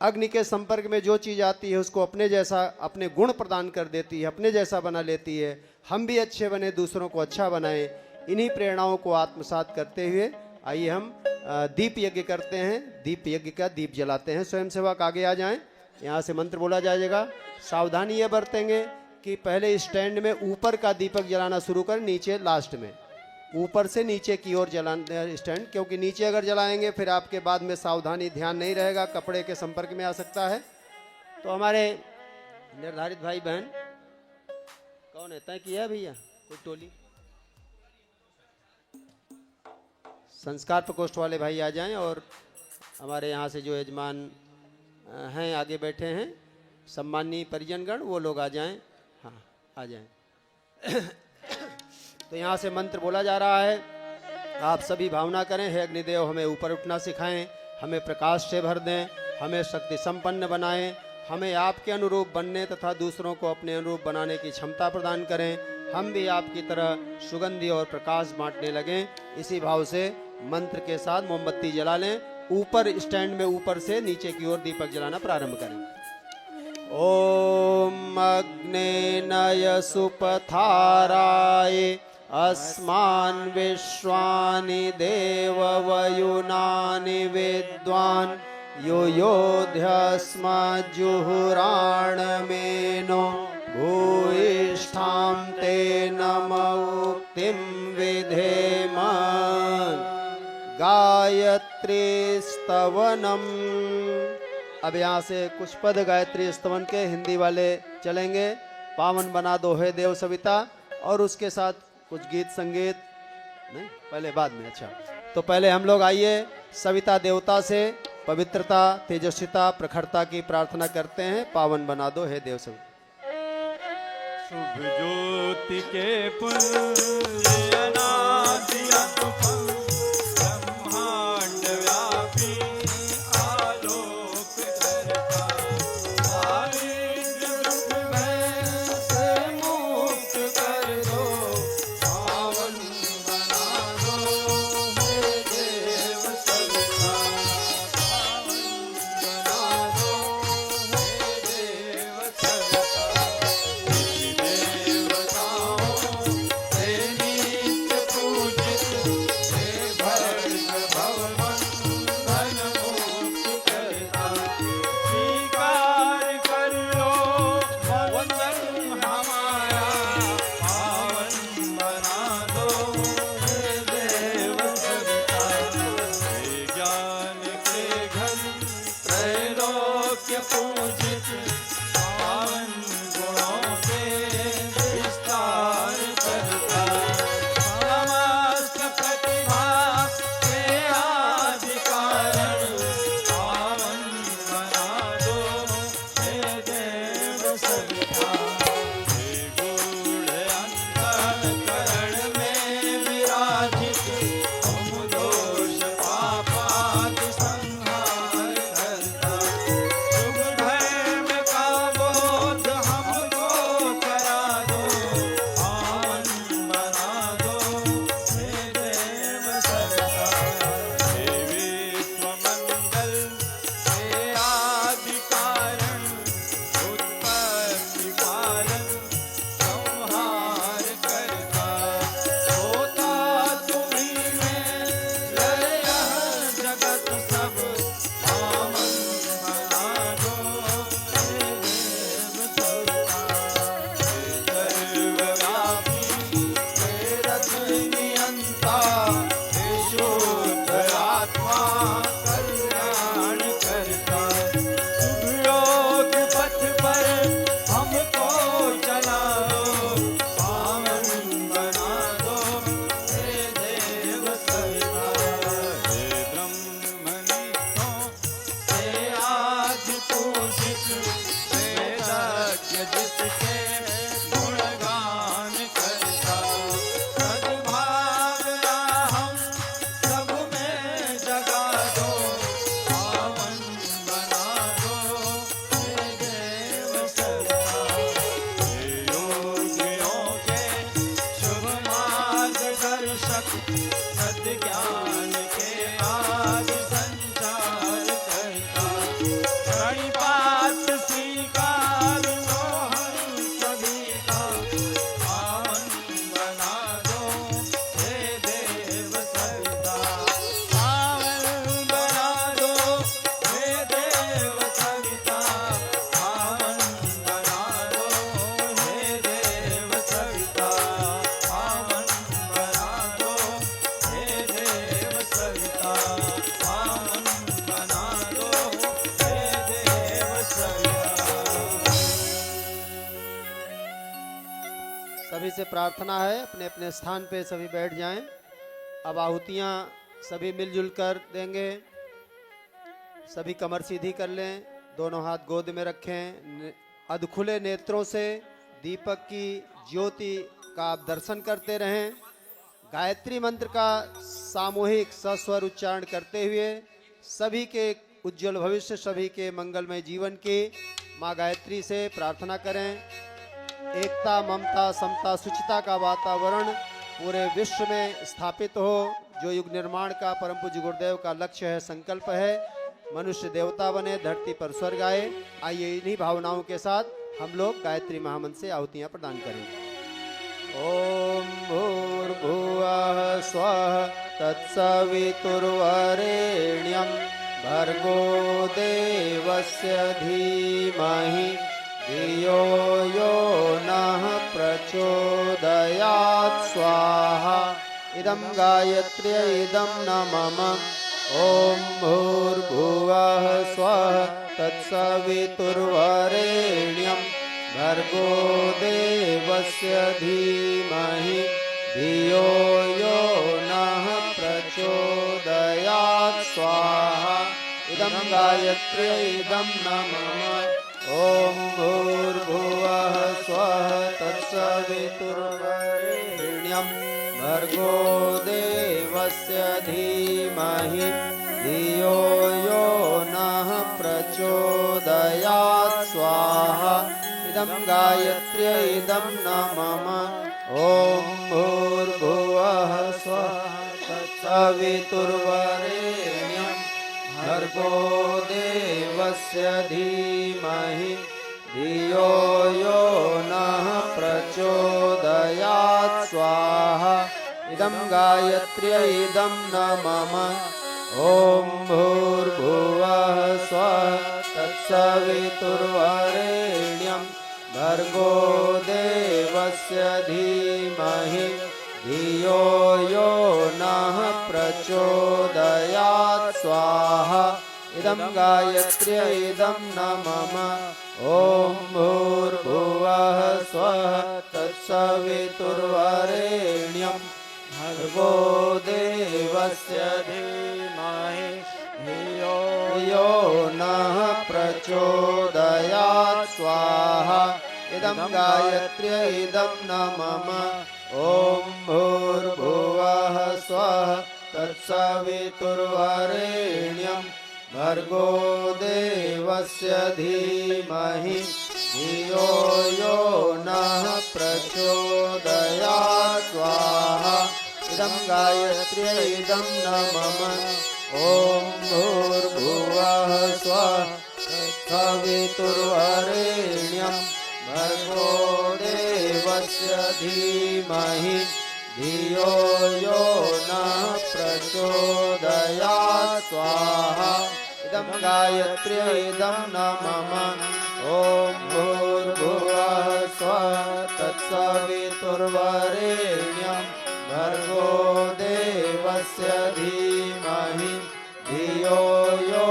अग्नि के संपर्क में जो चीज़ आती है उसको अपने जैसा, अपने गुण प्रदान कर देती है, अपने जैसा बना लेती है। हम भी अच्छे बने, दूसरों को अच्छा बनाएं। इन्हीं प्रेरणाओं को आत्मसात करते हुए आइए हम दीप यज्ञ करते हैं। दीप यज्ञ का दीप जलाते हैं। स्वयंसेवक आगे आ जाएं। यहाँ से मंत्र बोला जाएगा। सावधानी ये बरतेंगे कि पहले स्टैंड में ऊपर का दीपक जलाना शुरू कर, नीचे लास्ट में, ऊपर से नीचे की ओर जलाना स्टैंड, क्योंकि नीचे अगर जलाएंगे फिर आपके बाद में सावधानी, ध्यान नहीं रहेगा, कपड़े के संपर्क में आ सकता है। तो हमारे निर्धारित भाई बहन कौन है, तय किया है भैया कोई टोली? संस्कार प्रकोष्ठ वाले भाई आ जाएं और हमारे यहाँ से जो यजमान हैं आगे बैठे हैं, सम्माननीय परिजनगण, वो लोग आ जाएं। हाँ, आ जाएं। तो यहाँ से मंत्र बोला जा रहा है। आप सभी भावना करें, हे अग्निदेव हमें ऊपर उठना सिखाएं, हमें प्रकाश से भर दें, हमें शक्ति संपन्न बनाएं, हमें आपके अनुरूप बनने तथा दूसरों को अपने अनुरूप बनाने की क्षमता प्रदान करें। हम भी आपकी तरह सुगंधी और प्रकाश बांटने लगें। इसी भाव से मंत्र के साथ मोमबत्ती जला लें। ऊपर स्टैंड में ऊपर से नीचे की ओर दीपक जलाना प्रारंभ करें। ओम अग्नेनय सुपथाराय अस्मान् विश्वानि देववयुनानि विद्वान् युयोध्यस्मज्जुहुराणमेनो भूयिष्ठां ते नमोक्तिं विधेम। गायत्री स्तवनम् अब यहाँ से कुछ पद गायत्री स्तवन के हिंदी वाले चलेंगे। पावन बना दो हे देव सविता, और उसके साथ कुछ गीत संगीत नहीं, पहले बाद में। अच्छा, तो पहले हम लोग आइए सविता देवता से पवित्रता, तेजस्विता, प्रखरता की प्रार्थना करते हैं। पावन बना दो हे देव सविता। शुभ ज्योति के पुंजनादि अनुपम ब्रह्मांड व्यापी आलोक करता, दारिद्र्य दुख भय से मुक्त कर दो, पावन बना दो हे देव सविता, पावन बना दो हे देव सविता। सभी से प्रार्थना है अपने अपने स्थान पे सभी बैठ जाएं। अब आहुतियां सभी मिलजुल कर देंगे। सभी कमर सीधी कर लें, दोनों हाथ गोद में रखें। अधखुले नेत्रों से दीपक की ज्योति का आप दर्शन करते रहें। गायत्री मंत्र का सामूहिक सस्वर उच्चारण करते हुए सभी के उज्जवल भविष्य, सभी के मंगलमय जीवन की माँ गायत्री से प्रार्थना करें। एकता, ममता, समता, सुचिता का वातावरण पूरे विश्व में स्थापित हो, जो युग निर्माण का परम पूज्य गुरुदेव का लक्ष्य है, संकल्प है। मनुष्य देवता बने, धरती पर स्वर्ग आए। आइए इन्हीं भावनाओं के साथ हम लोग गायत्री महामंत्र से आहुतियां प्रदान करें। ओम भूर्भुवः स्वः तत्सवितुर्वरेण्यं भर्गो देवस्य धीमहि धियो यो नः प्रचोदयात् स्वाहा। इदं गायत्र्यै इदं न मम। ओम भूर्भुवः स्वः तत्सवितुर्वरेण्यं भर्गो देवस्य धीमहि धियो यो नः प्रचोदयात् स्वाहा इदं गायत्र्यै इदं नमः ॐ भूर्भुवः स्वः तत्सवितुर्वरेण्यं भर्गो देवस्य धीमहि धियो यो नः प्रचोदयात् स्वाहा इदं गायत्र्यै इदं नमः ॐ भूर्भुवः स्वः तत्सवितुर्वरेण्यं भर्गो देवस्य धीमहि धियो यो नः प्रचोदयात् स्वाहा इदं गायत्र्यै इदं नमः ॐ भूर्भुवः स्वः तत्सवितुर्वरेण्यं भर्गो देवस्य धीमहि धियो यो नः प्रचोदयात् स्वाहा इदं गायत्र्यै इदं नमः ॐ भूर्भुवः स्वः तत्सवितुर्वरेण्यं भर्गो देवस्य धीमहि धियो यो नः प्रचोदयात् स्वाहा इदं गायत्र्यै इदं नमः ॐ भूर्भुवः स्वः तत्सवितुर्वरेण्यं भर्गो देवस्य धीमहि धियो यो नः प्रचोदयात् स्वाहा इदं गायत्र्यै इदं नमः ॐ भूर्भुवः स्वः तत्सवितुर्वरेण्यं भर्गो देवस्य धीमहि धियो यो नः प्रचोदयात् स्वाहा इदं गायत्र्यै इदं नमः ॐ भूर्भुवः स्वः तत्सवितुर्वरेण्यं भर्गो देवस्य धीमहि धियो यो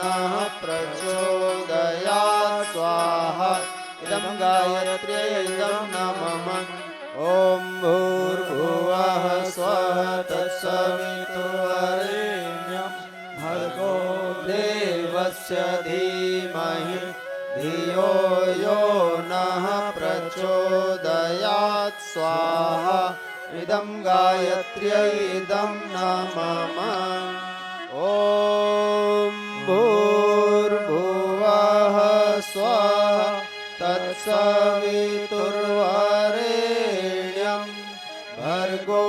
नः प्रचोदयात् स्वाहा इदं गायत्र्यै इदं नमः ॐ भूर्भुवः स्वः तत्सवितुर्वरेण्यं भर्गो देवस्य धीमहि धियो यो नः प्रचोदयात् स्वाहा इदं गायत्र्यै इदं नमः ॐ भूर्भुवः स्वः तत्सवितुर्वरेण्यं भर्गो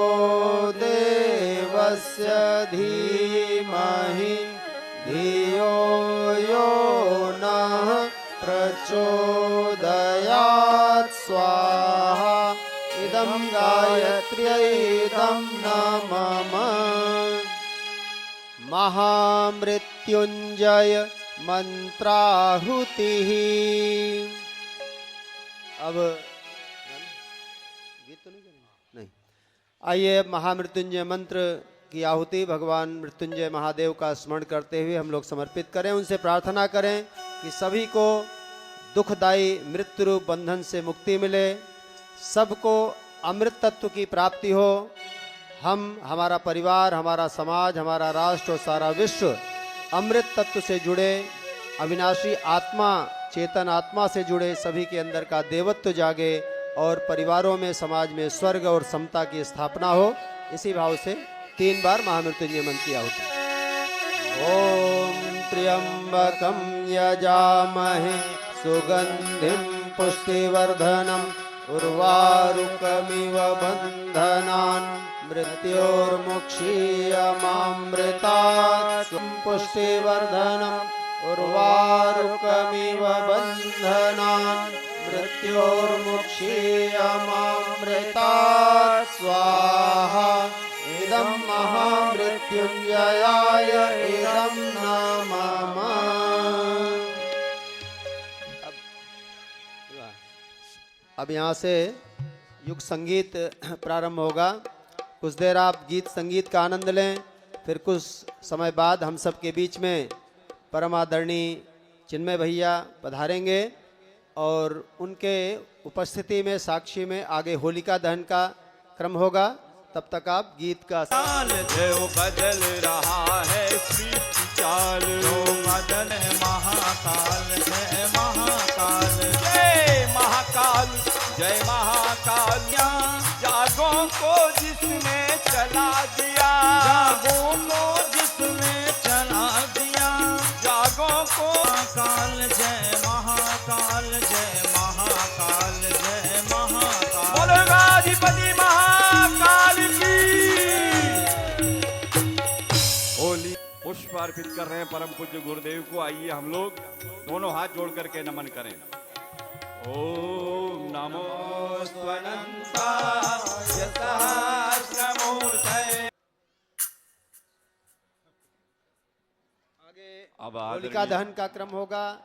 देवस्य धीमहि धियो यो नः प्रचोदयात् स्वाहा इदं गायत्र्यै इदं नमः महामृत्युंजय मंत्राहुतिः। अब गीत तो नहीं करेंगे? नहीं। आइए महामृत्युंजय मंत्र की आहुति भगवान मृत्युंजय महादेव का स्मरण करते हुए हम लोग समर्पित करें। उनसे प्रार्थना करें कि सभी को दुखदायी मृत्यु रूप बंधन से मुक्ति मिले, सबको अमृत तत्व की प्राप्ति हो। हम, हमारा परिवार, हमारा समाज, हमारा राष्ट्र और सारा विश्व अमृत तत्व से जुड़े, अविनाशी आत्मा, चेतन आत्मा से जुड़े, सभी के अंदर का देवत्व जागे और परिवारों में, समाज में स्वर्ग और समता की स्थापना हो। इसी भाव से 3 बार महामृत्युंजय मंत्र की आहुति। ओम त्र्यंबकं यजामहे सुगंधिं पुष्टिवर्धनम् उर्वारुकमिव बन्धनान् मृत्योर्मुक्षीयमामृतात् पुष्टिवर्धनम् उर्वारुकमिव बन्धनान् मृत्योर्मुक्षीयमामृतात् स्वाहा इदं महामृत्युंजयाय इदं नमः। अब यहाँ से युग संगीत प्रारंभ होगा। कुछ देर आप गीत संगीत का आनंद लें, फिर कुछ समय बाद हम सब के बीच में परम आदरणीय चिन्मय भैया पधारेंगे और उनके उपस्थिति में साक्षी में आगे होलिका दहन का क्रम होगा। तब तक आप गीत का चाल जो बदल रहा है स्वीट चाल जो बदल है महाकाल जय महाकाल जय महाकाल जय महाकाल जागों को जिसने चला दिया जागों को जिसने चला दिया जागों को महाकाल जय महाकाल जय महाकाल जय महाकाल बोलो गाजीपति महाकाल की होली पुष्प अर्पित कर रहे हैं परम पूज्य गुरुदेव को। आइए हम लोग दोनों हाथ जोड़ करके नमन करें। ओम नमो स्वनंताय सहस्रमूर्तये। आगे अब होलिका दहन का क्रम होगा।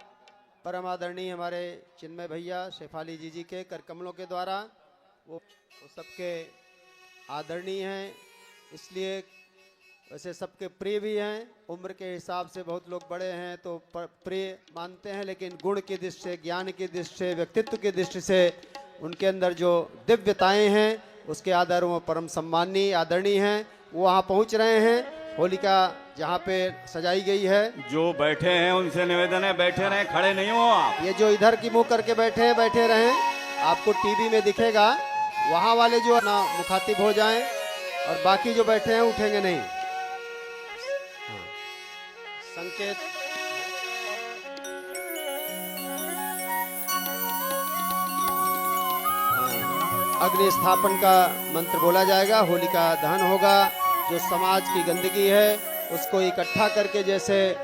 परम आदरणीय हमारे चिन्मय भैया शेफाली जी के कर कमलों के द्वारा वो सबके आदरणीय हैं, इसलिए वैसे सबके प्रिय भी हैं। उम्र के हिसाब से बहुत लोग बड़े हैं तो प्रिय मानते हैं, लेकिन गुण की दृष्टि से, ज्ञान की दृष्टि से, व्यक्तित्व की दृष्टि से उनके अंदर जो दिव्यताएं हैं उसके आधार वो परम सम्माननीय आदरणीय हैं। वो वहाँ पहुँच रहे हैं। होलिका जहाँ पे सजाई गई है, जो बैठे हैं उनसे निवेदन है बैठे रहें, खड़े नहीं हो आप। ये जो इधर की मुंह करके बैठे हैं बैठे रहें। आपको टीवी में दिखेगा, वहाँ वाले जो ना मुखातिब हो जाएं और बाकी जो बैठे हैं उठेंगे नहीं। हाँ। संकेत अग्नि स्थापन का मंत्र बोला जाएगा। होलिका दहन होगा। जो समाज की गंदगी है उसको इकट्ठा करके जैसे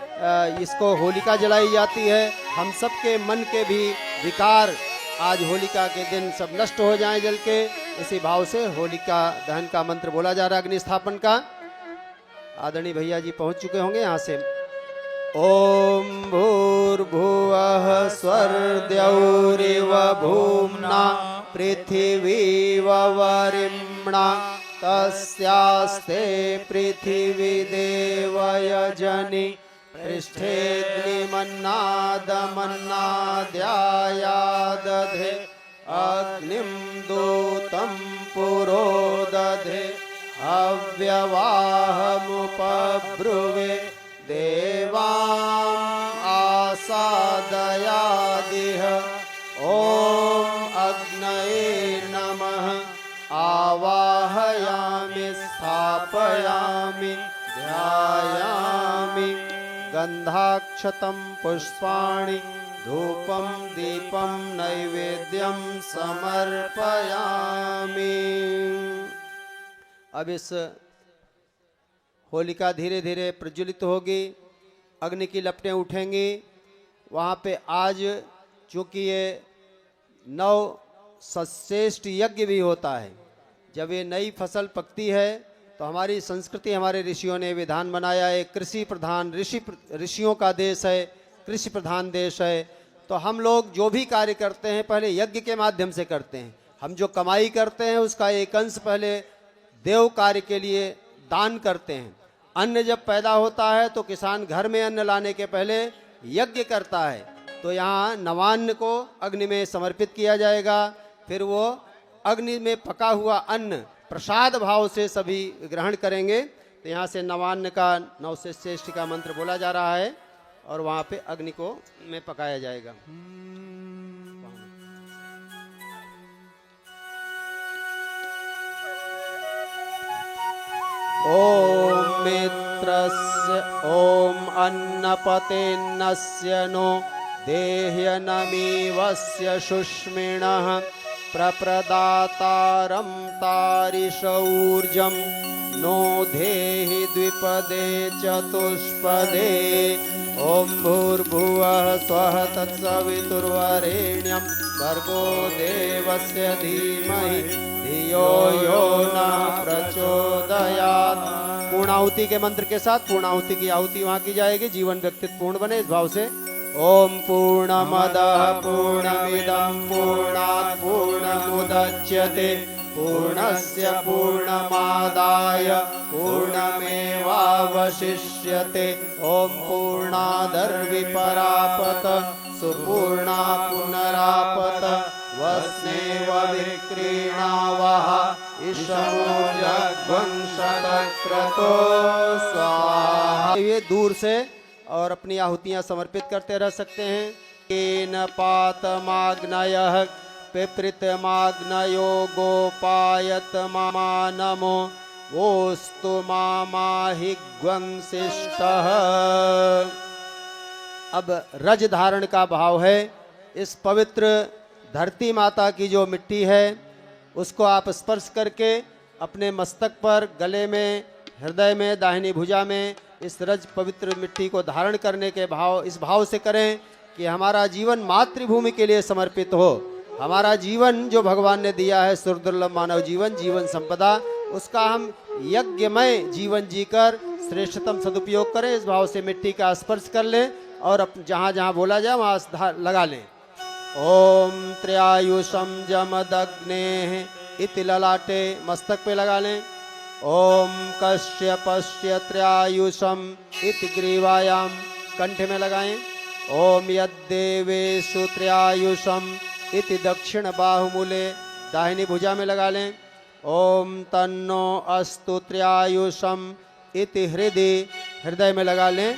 इसको होलिका जलाई जाती है, हम सब के मन के भी विकार आज होलिका के दिन सब नष्ट हो जाएं जल के। इसी भाव से होलिका दहन का मंत्र बोला जा रहा है अग्नि स्थापन का। आदरणीय भैया जी पहुंच चुके होंगे यहाँ से। ओम भूर्भुवः स्वर्द्यौरिव भूम्ना पृथिवी वरिम्णा तस्यास्ते पृथिवी देवयजनि पृष्ठेऽग्निमन्नादमन्नाद्यायादधे अग्निं दूतं पुरोदधे अव्यवाहमुपब्रुवे देवाम् आसादयादिह। ॐ अग्नये नमः आवाहयामि स्थापयामि ध्यायामि। गंधाक्षतं पुष्पाणि धूपं दीपं नैवेद्यं समर्पयामि। अब इस होलिका धीरे धीरे प्रज्वलित होगी, अग्नि की लपटें उठेंगी। वहाँ पे आज चूँकि ये नव सश्रेष्ठ यज्ञ भी होता है। जब ये नई फसल पकती है तो हमारी संस्कृति, हमारे ऋषियों ने विधान बनाया है। कृषि प्रधान ऋषियों का देश है, कृषि प्रधान देश है। तो हम लोग जो भी कार्य करते हैं पहले यज्ञ के माध्यम से करते हैं। हम जो कमाई करते हैं उसका एक अंश पहले देव कार्य के लिए दान करते हैं। अन्न जब पैदा होता है तो किसान घर में अन्न लाने के पहले यज्ञ करता है। तो यहाँ नवान्न को अग्नि में समर्पित किया जाएगा। फिर वो अग्नि में पका हुआ अन्न प्रसाद भाव से सभी ग्रहण करेंगे। तो यहाँ से नवान्न का नवश्रेष्ठ का मंत्र बोला जा रहा है और वहाँ पे अग्नि को में पकाया जाएगा। ओम मित्रस्य ओम अन्नपतेन्नस्य नो देह्यनमीवस्य शुष्मिणः प्रप्रदातारं तारिशौर्जं नो धेहि द्विपदे चतुष्पदे। ओम भूर्भुवः स्वः तत्सवितुर्वरेण्यं भर्गो देवस्य धीमहि धियो यो नः प्रचोदयात्। पूर्णाहुति के मंत्र के साथ पूर्णाहुति की आहुति वहाँ की जाएगी। जीवन व्यक्तित्व पूर्ण बने इस भाव से। ओम पूर्णमदः पूर्णमिदं पूर्णात् पूर्णमुदच्यते पूर्णस्य पूर्णमादाय पूर्णमेवावशिष्यते। ॐ पूर्णादर्विपरापत सुपूर्णा पुनरापत वस्नेव विक्रीणावः ईशमो जग्वंशतक्रतो स्वाहा। ये दूर से और अपनी आहुतियां समर्पित करते रह सकते हैं। केन पातमाग्नयः पिपृतमाग्नयो गोपायत मानमो वोस्तु मामाहि ग्वंसिष्टः। अब रज धारण का भाव है। इस पवित्र धरती माता की जो मिट्टी है उसको आप स्पर्श करके अपने मस्तक पर, गले में, हृदय में, दाहिनी भुजा में इस रज पवित्र मिट्टी को धारण करने के भाव, इस भाव से करें कि हमारा जीवन मातृभूमि के लिए समर्पित हो। हमारा जीवन जो भगवान ने दिया है सुरदुर्लभ मानव जीवन, जीवन संपदा, उसका हम यज्ञमय जीवन जीकर श्रेष्ठतम सदुपयोग करें। इस भाव से मिट्टी का स्पर्श कर लें और जहाँ जहाँ बोला जाए वहाँ लगा लें। ओम त्र्यायुषम जमदग्नेः इति ललाटे, मस्तक पे लगा लें। ओम कश्यपस्य त्र्यायुषम इति ग्रीवायाम, कंठ में लगाएं। ओम यद्देवेषु त्र्यायुषम इति दक्षिण बाहुमूले, दाहिनी भुजा में लगा लें। ओम तन्नो अस्तु त्र्यायुषम इति हृदय में लगा लें।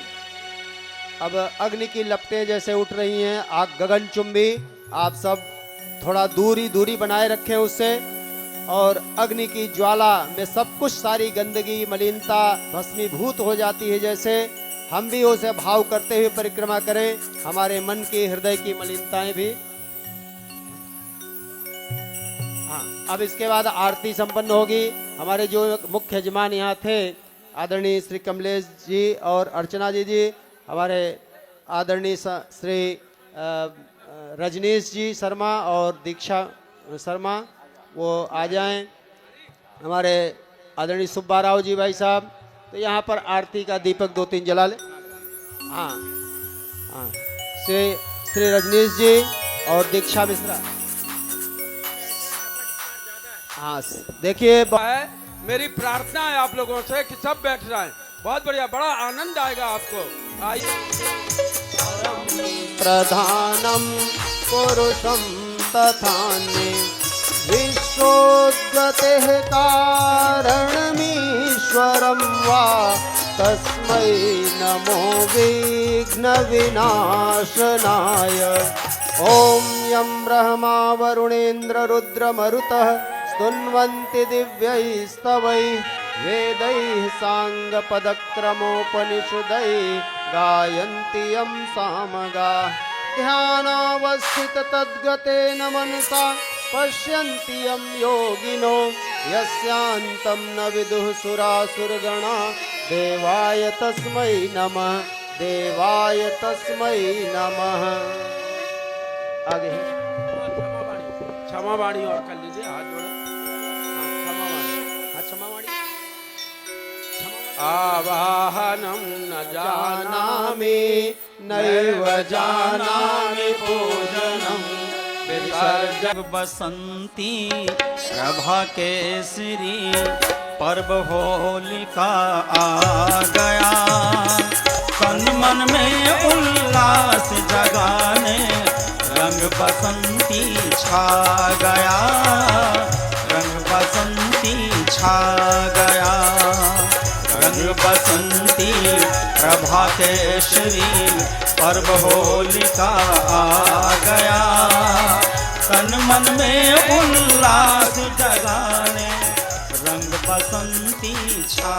अब अग्नि की लपटें जैसे उठ रही हैं, आग गगनचुंबी, आप सब थोड़ा दूरी बनाए रखें उससे, और अग्नि की ज्वाला में सब कुछ, सारी गंदगी मलिनता भस्मीभूत हो जाती है। जैसे हम भी उसे भाव करते हुए परिक्रमा करें, हमारे मन की, हृदय की मलिनताएं भी। हाँ, अब इसके बाद आरती संपन्न होगी। हमारे जो मुख्य यजमान यहाँ थे, आदरणीय श्री कमलेश जी और अर्चना जी, हमारे आदरणीय श्री रजनीश जी शर्मा और दीक्षा शर्मा, वो आ जाएं। हमारे आदरणीय सुब्बा राव जी भाई साहब, तो यहाँ पर आरती का दीपक 2-3 जला ले। हाँ हाँ, श्री रजनीश जी और दीक्षा मिश्रा। हाँ देखिए, मेरी प्रार्थना है आप लोगों से कि सब बैठ जाएं। बहुत बढ़िया, बड़ा आनंद आएगा आपको। आइए। प्रधानम पुरुषम तथान्ये विश्वोद्गतेः कारणमीश्वरं वा तस्मै नमो विघ्न विनाशनाय। ओम यं ब्रह्मा वरुणेन्द्र रुद्र मरुतः स्तुन्वन्ति दिव्यैस्तवैः वेदैः साङ्गपदक्रमोपनिषदैः गायन्ति यं सामगाः। ध्यानावस्थित तद्गतेन मनसा पश्यन्ति यं योगिनो यस्यान्तं न विदुः सुरासुरगणा। देवाय तस्मै नमः, देवाय तस्मै नमः। आगे क्षमावाणी और कर लीजिए, हाथ जोड़े। क्षमावाणी। आवाहनं न जानामि नैव जानामि पूजनं विसर्जन बसंती प्रभा केसरी पर्व होलिका आ गया। तन मन में उल्लास जगाने रंग बसंती छा गया, रंग बसंती छा गया। रंग बसंती प्रभा केसरी पर्व होलिका आ गया। तन मन में उल्लास जगाने रंग बसंती छा